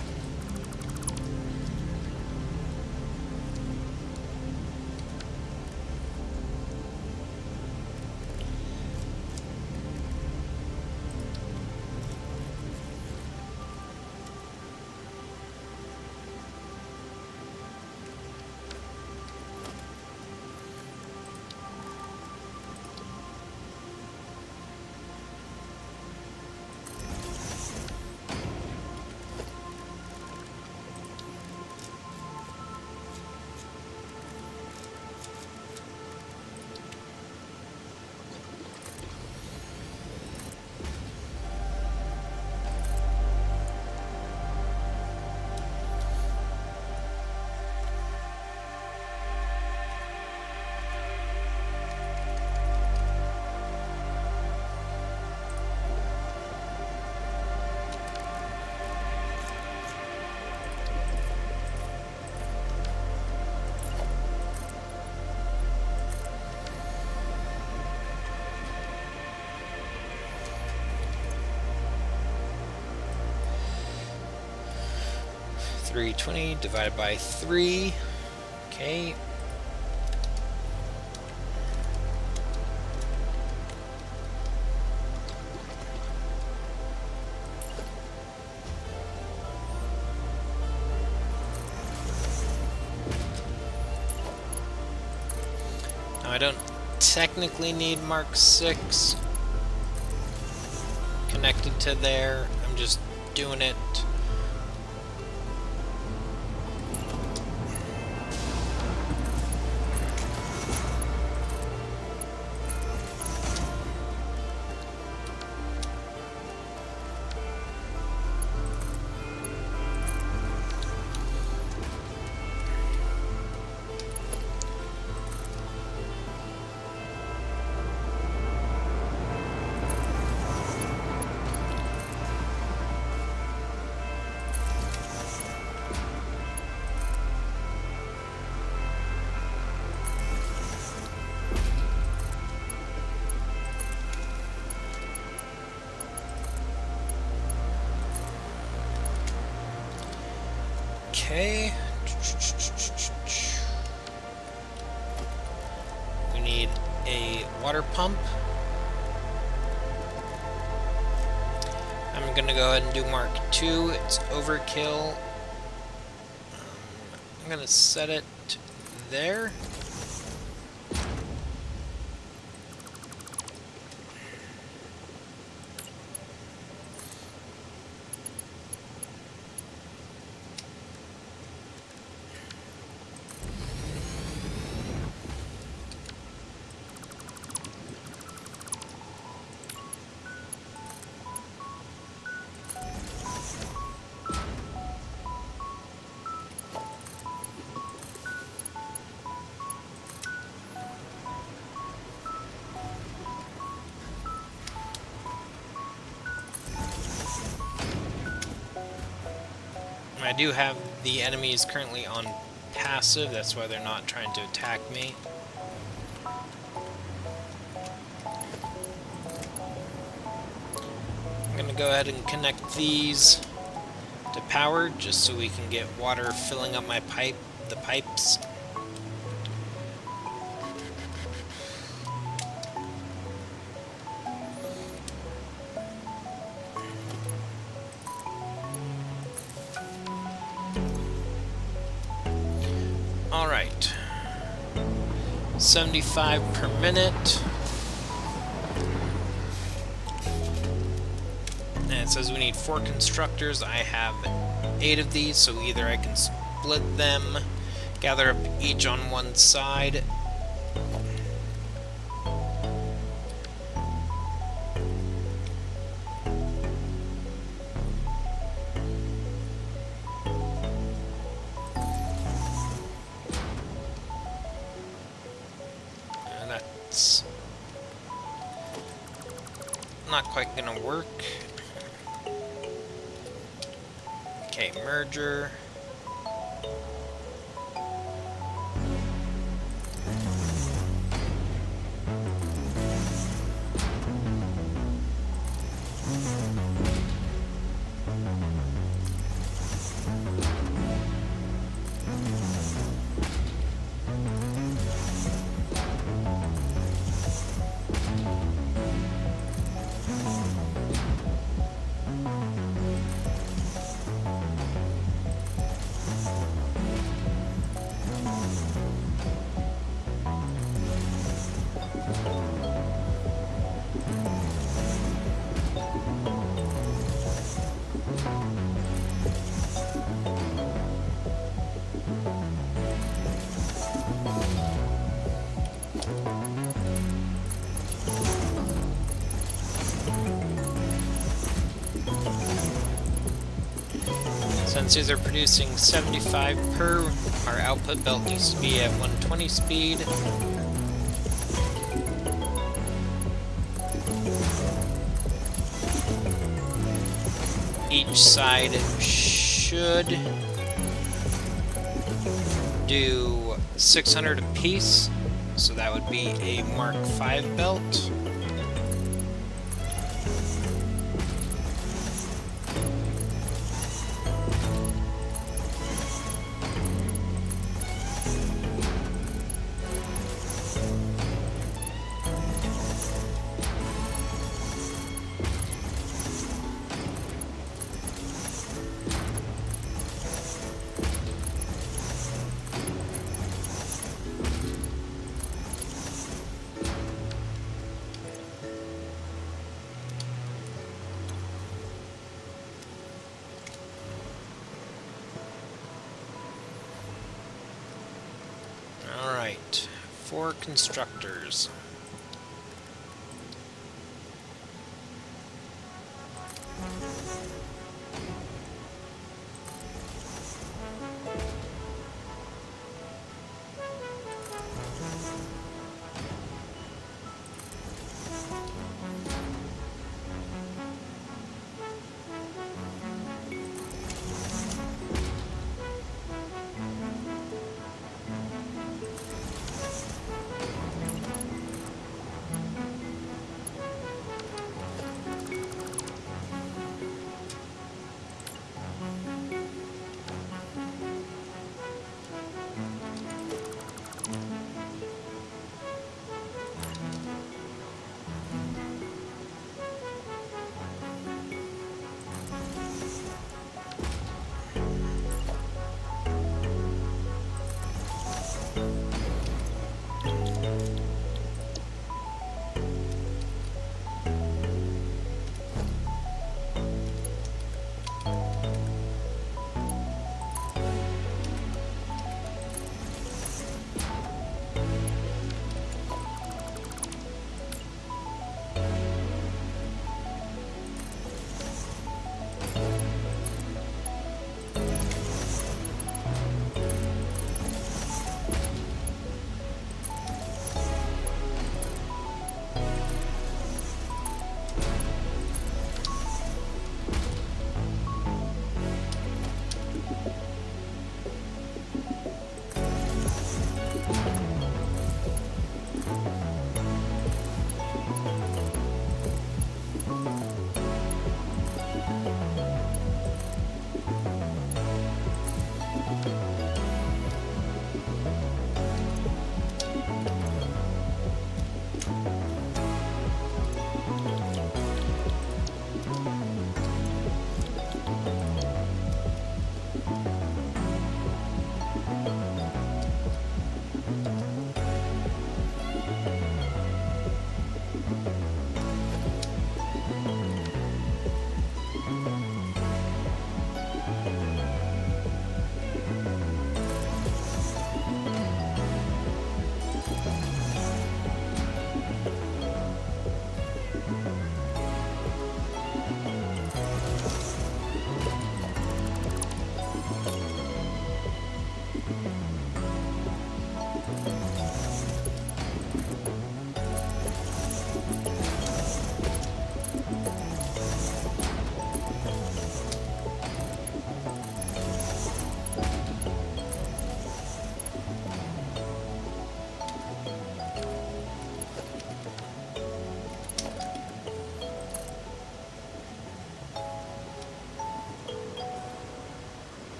320 divided by 3. Okay. Now I don't technically need Mark 6 connected to there. I'm just doing it. Okay. We need a water pump. I'm gonna go ahead and do Mark 2. It's overkill. I'm gonna set it there. I do have the enemies currently on passive, that's why they're not trying to attack me. I'm going to go ahead and connect these to power just so we can get water filling up my the pipes. Alright, 75 per minute, and it says we need 4 constructors. I have 8 of these, so either I can split them, gather up each on one side, not quite gonna work. Okay, merger. Since these are producing 75 per, our output belt needs to be at 120 speed. Each side should do 600 apiece, so that would be a Mark 5 belt. 4 constructors.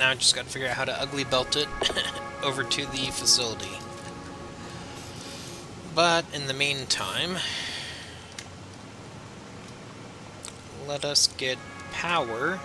Now I just gotta figure out how to ugly belt it over to the facility. But in the meantime, let us get power.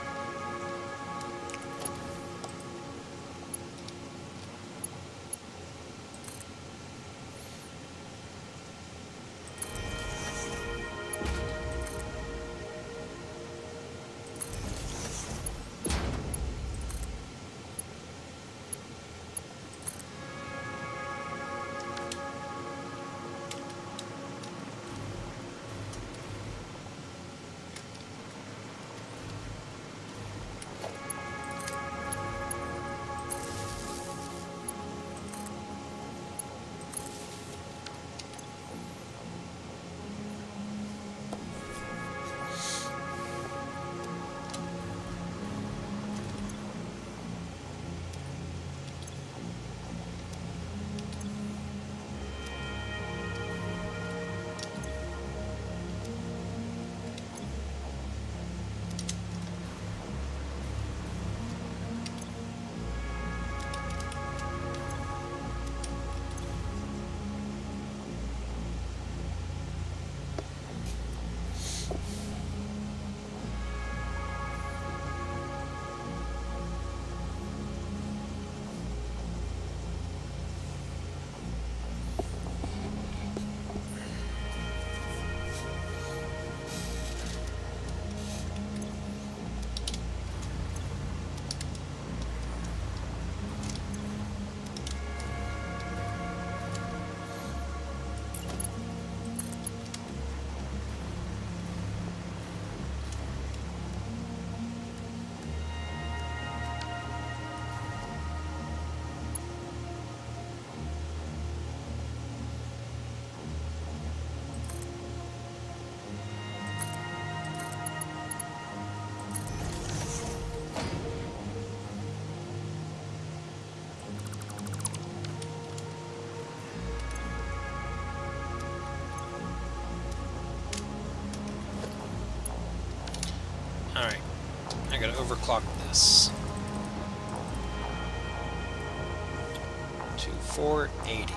overclock this to 480.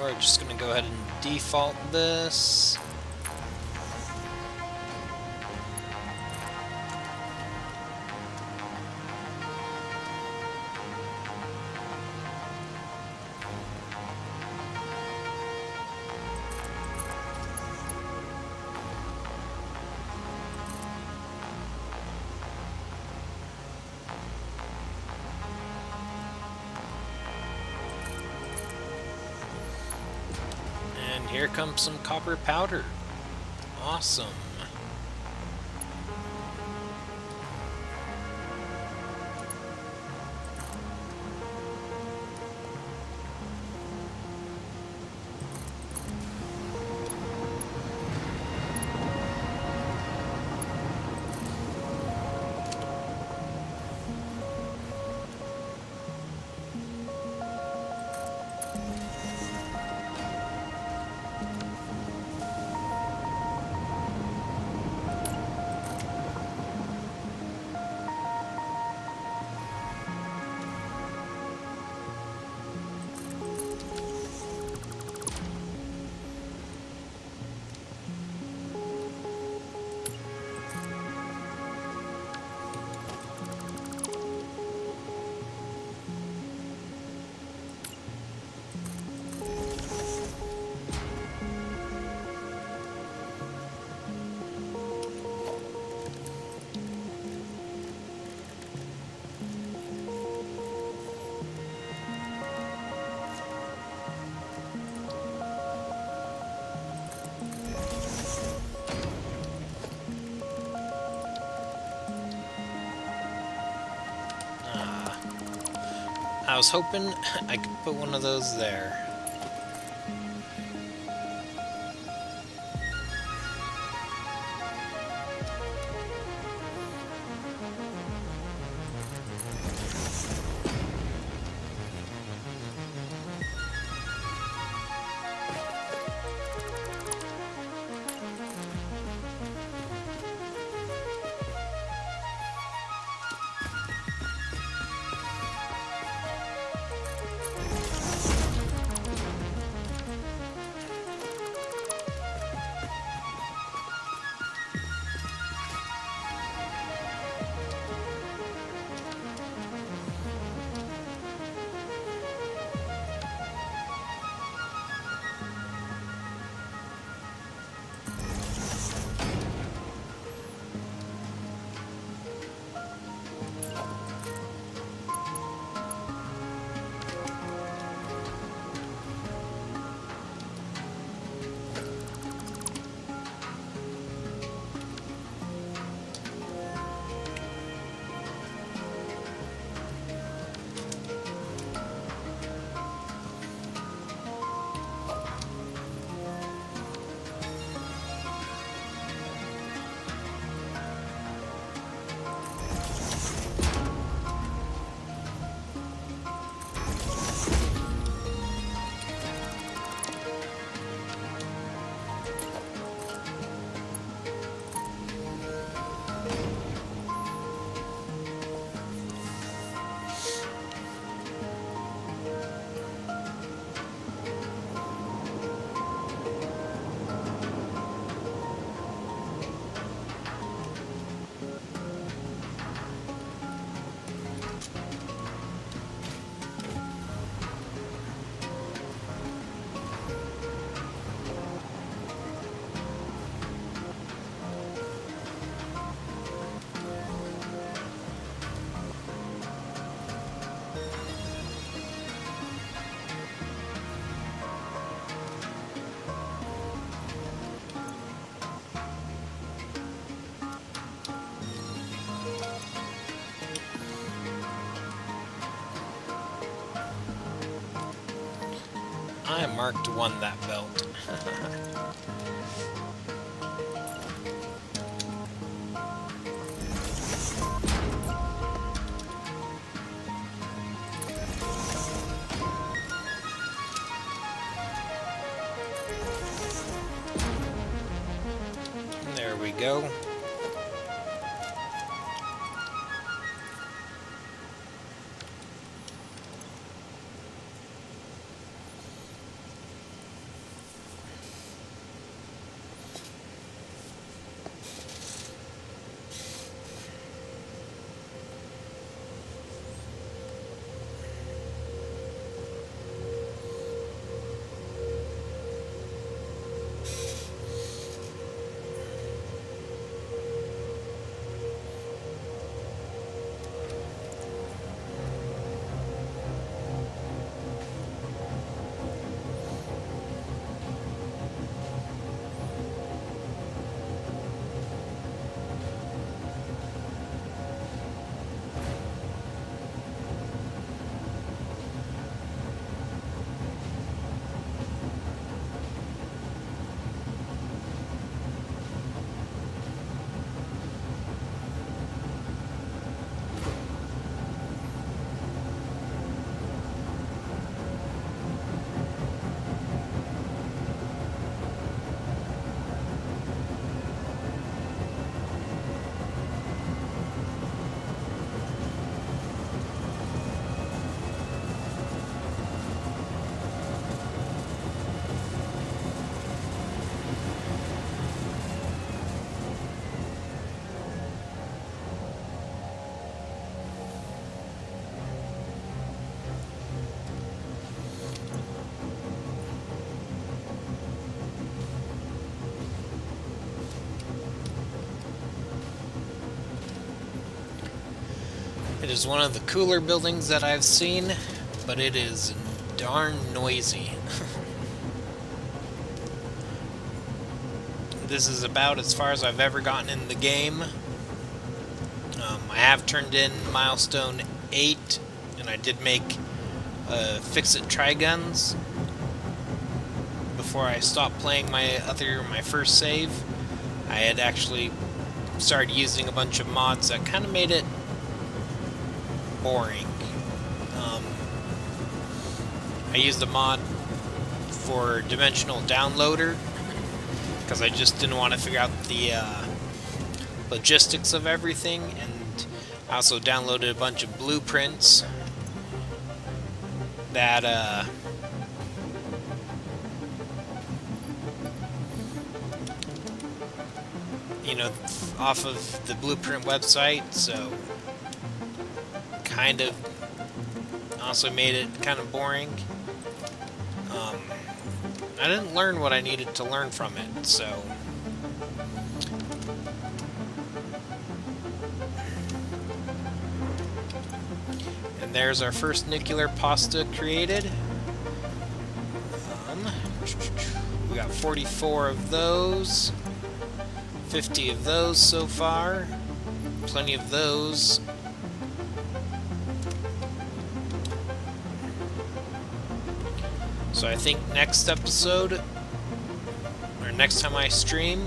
We're just going to go ahead and default this. And here comes some copper powder. Awesome. I was hoping I could put one of those there. I marked one that belt. There we go. It is one of the cooler buildings that I've seen, but it is darn noisy. This is about as far as I've ever gotten in the game. I have turned in milestone 8, and I did make Fix-It Tri-Guns before I stopped playing my first save. I had actually started using a bunch of mods that kind of made it boring. I used a mod for Dimensional Downloader because I just didn't want to figure out the logistics of everything, and I also downloaded a bunch of blueprints that you know, off of the Blueprint website, so kind of also made it kind of boring. I didn't learn what I needed to learn from it, so and there's our first nuclear pasta created. We got 44 of those, 50 of those so far, plenty of those. So I think next episode, or next time I stream,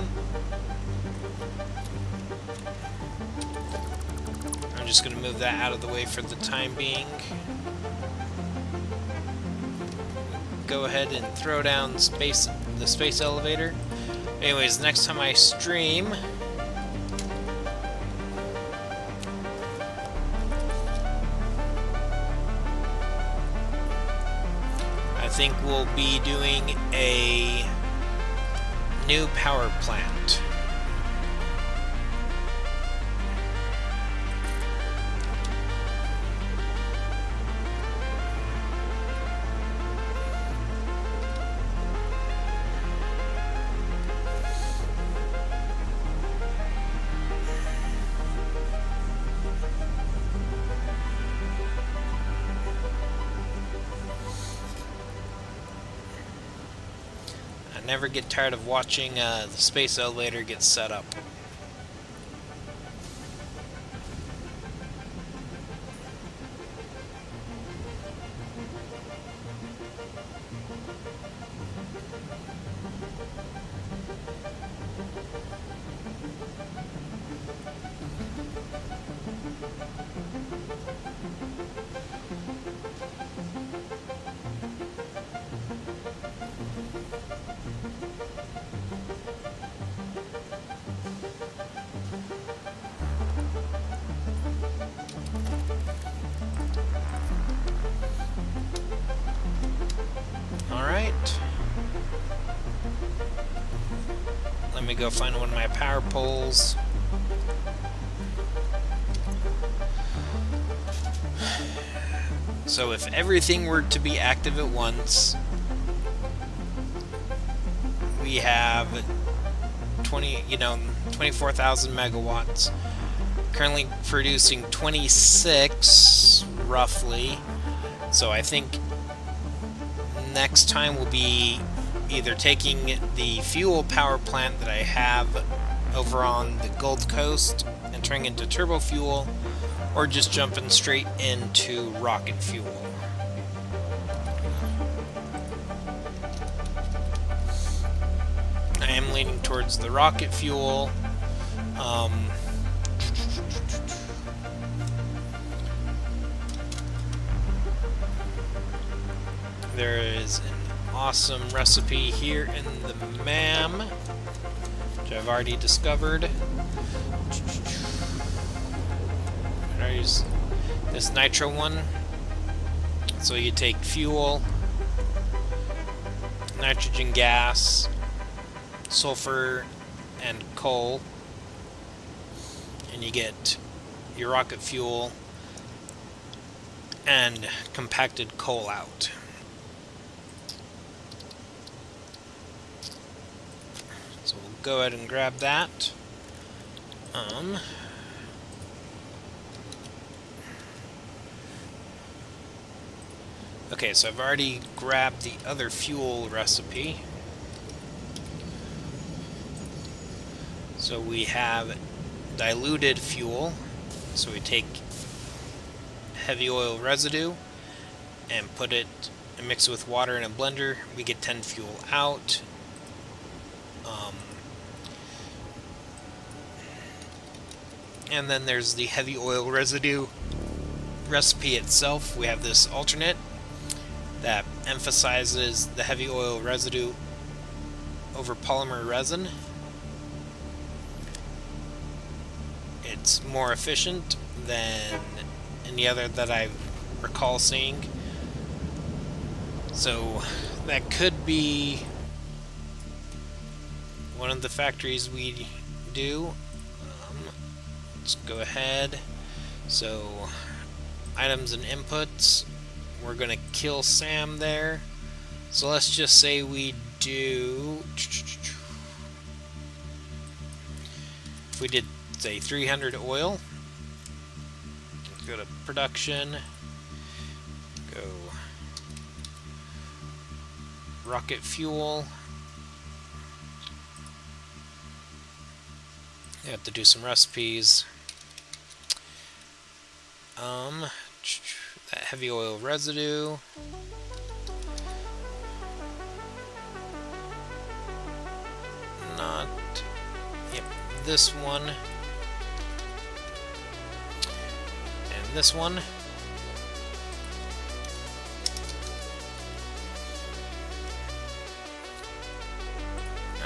I'm just going to move that out of the way for the time being. Go ahead and throw down the space elevator. Anyways, next time I stream, I think we'll be doing a new power plant. Never get tired of watching the space elevator get set up. me go find one of my power poles. So if everything were to be active at once, we have 24,000 megawatts. Currently producing 26, roughly. So I think next time will be either taking the fuel power plant that I have over on the Gold Coast and turning it into turbofuel, or just jumping straight into rocket fuel. I am leaning towards the rocket fuel. There is an awesome recipe here in the MAM, which I've already discovered. There's this nitro one. So you take fuel, nitrogen gas, sulfur, and coal, and you get your rocket fuel and compacted coal out. So we'll go ahead and grab that. Okay, so I've already grabbed the other fuel recipe. So we have diluted fuel. So we take heavy oil residue and put it and mix it with water in a blender. We get 10 fuel out. And then there's the heavy oil residue recipe itself. We have this alternate that emphasizes the heavy oil residue over polymer resin. It's more efficient than any other that I recall seeing. So that could be one of the factories we do. Let's go ahead. So items and inputs. We're going to kill Sam there. So let's just say we do... If we did, say, 300 oil. Let's go to production. Go rocket fuel. You have to do some recipes. That heavy oil residue. Not... Yep, this one. And this one.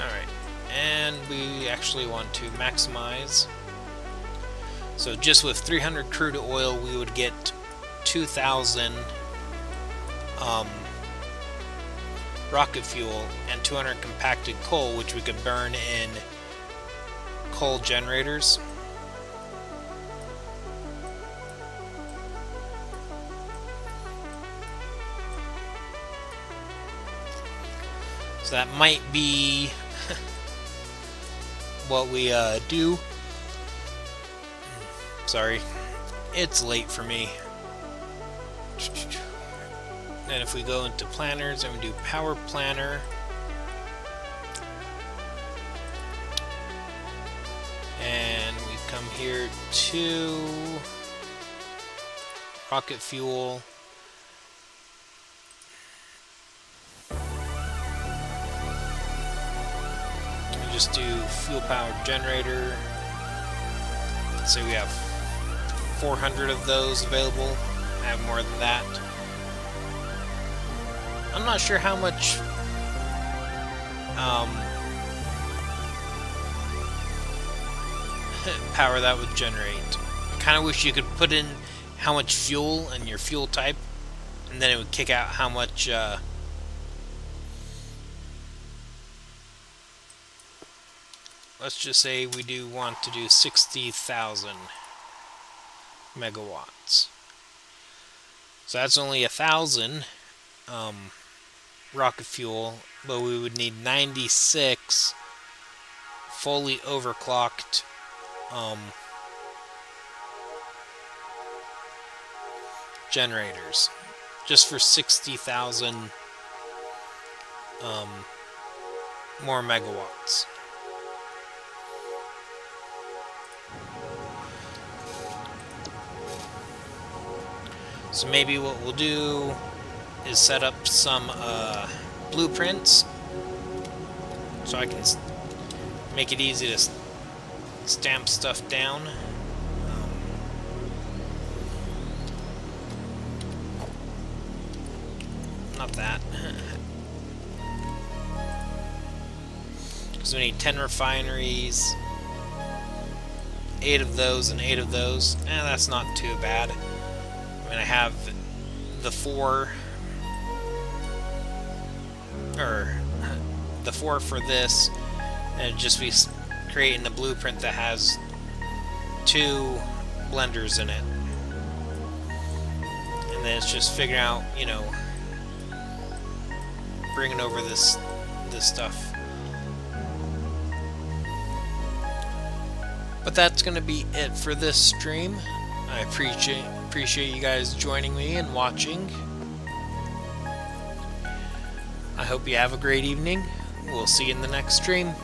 Alright, and we actually want to maximize. So just with 300 crude oil, we would get 2,000 rocket fuel and 200 compacted coal, which we could burn in coal generators. So that might be what we do. Sorry, it's late for me. And if we go into planners and we do power planner, and we come here to rocket fuel, we just do fuel powered generator. Let's say we have 400 of those available. I have more than that. I'm not sure how much power that would generate. I kind of wish you could put in how much fuel and your fuel type, and then it would kick out how much let's just say we do want to do 60,000 megawatts. So that's only 1,000 rocket fuel, but we would need 96 fully overclocked generators just for 60,000 more megawatts. So maybe what we'll do is set up some blueprints so I can make it easy to stamp stuff down. Not that. Because we need 10 refineries, 8 of those and 8 of those. That's not too bad. I mean, I have the 4 for this, and it'd just be creating a blueprint that has 2 blenders in it. And then it's just figuring out, you know, bringing over this stuff. But that's going to be it for this stream. I appreciate you guys joining me and watching. I hope you have a great evening. We'll see you in the next stream.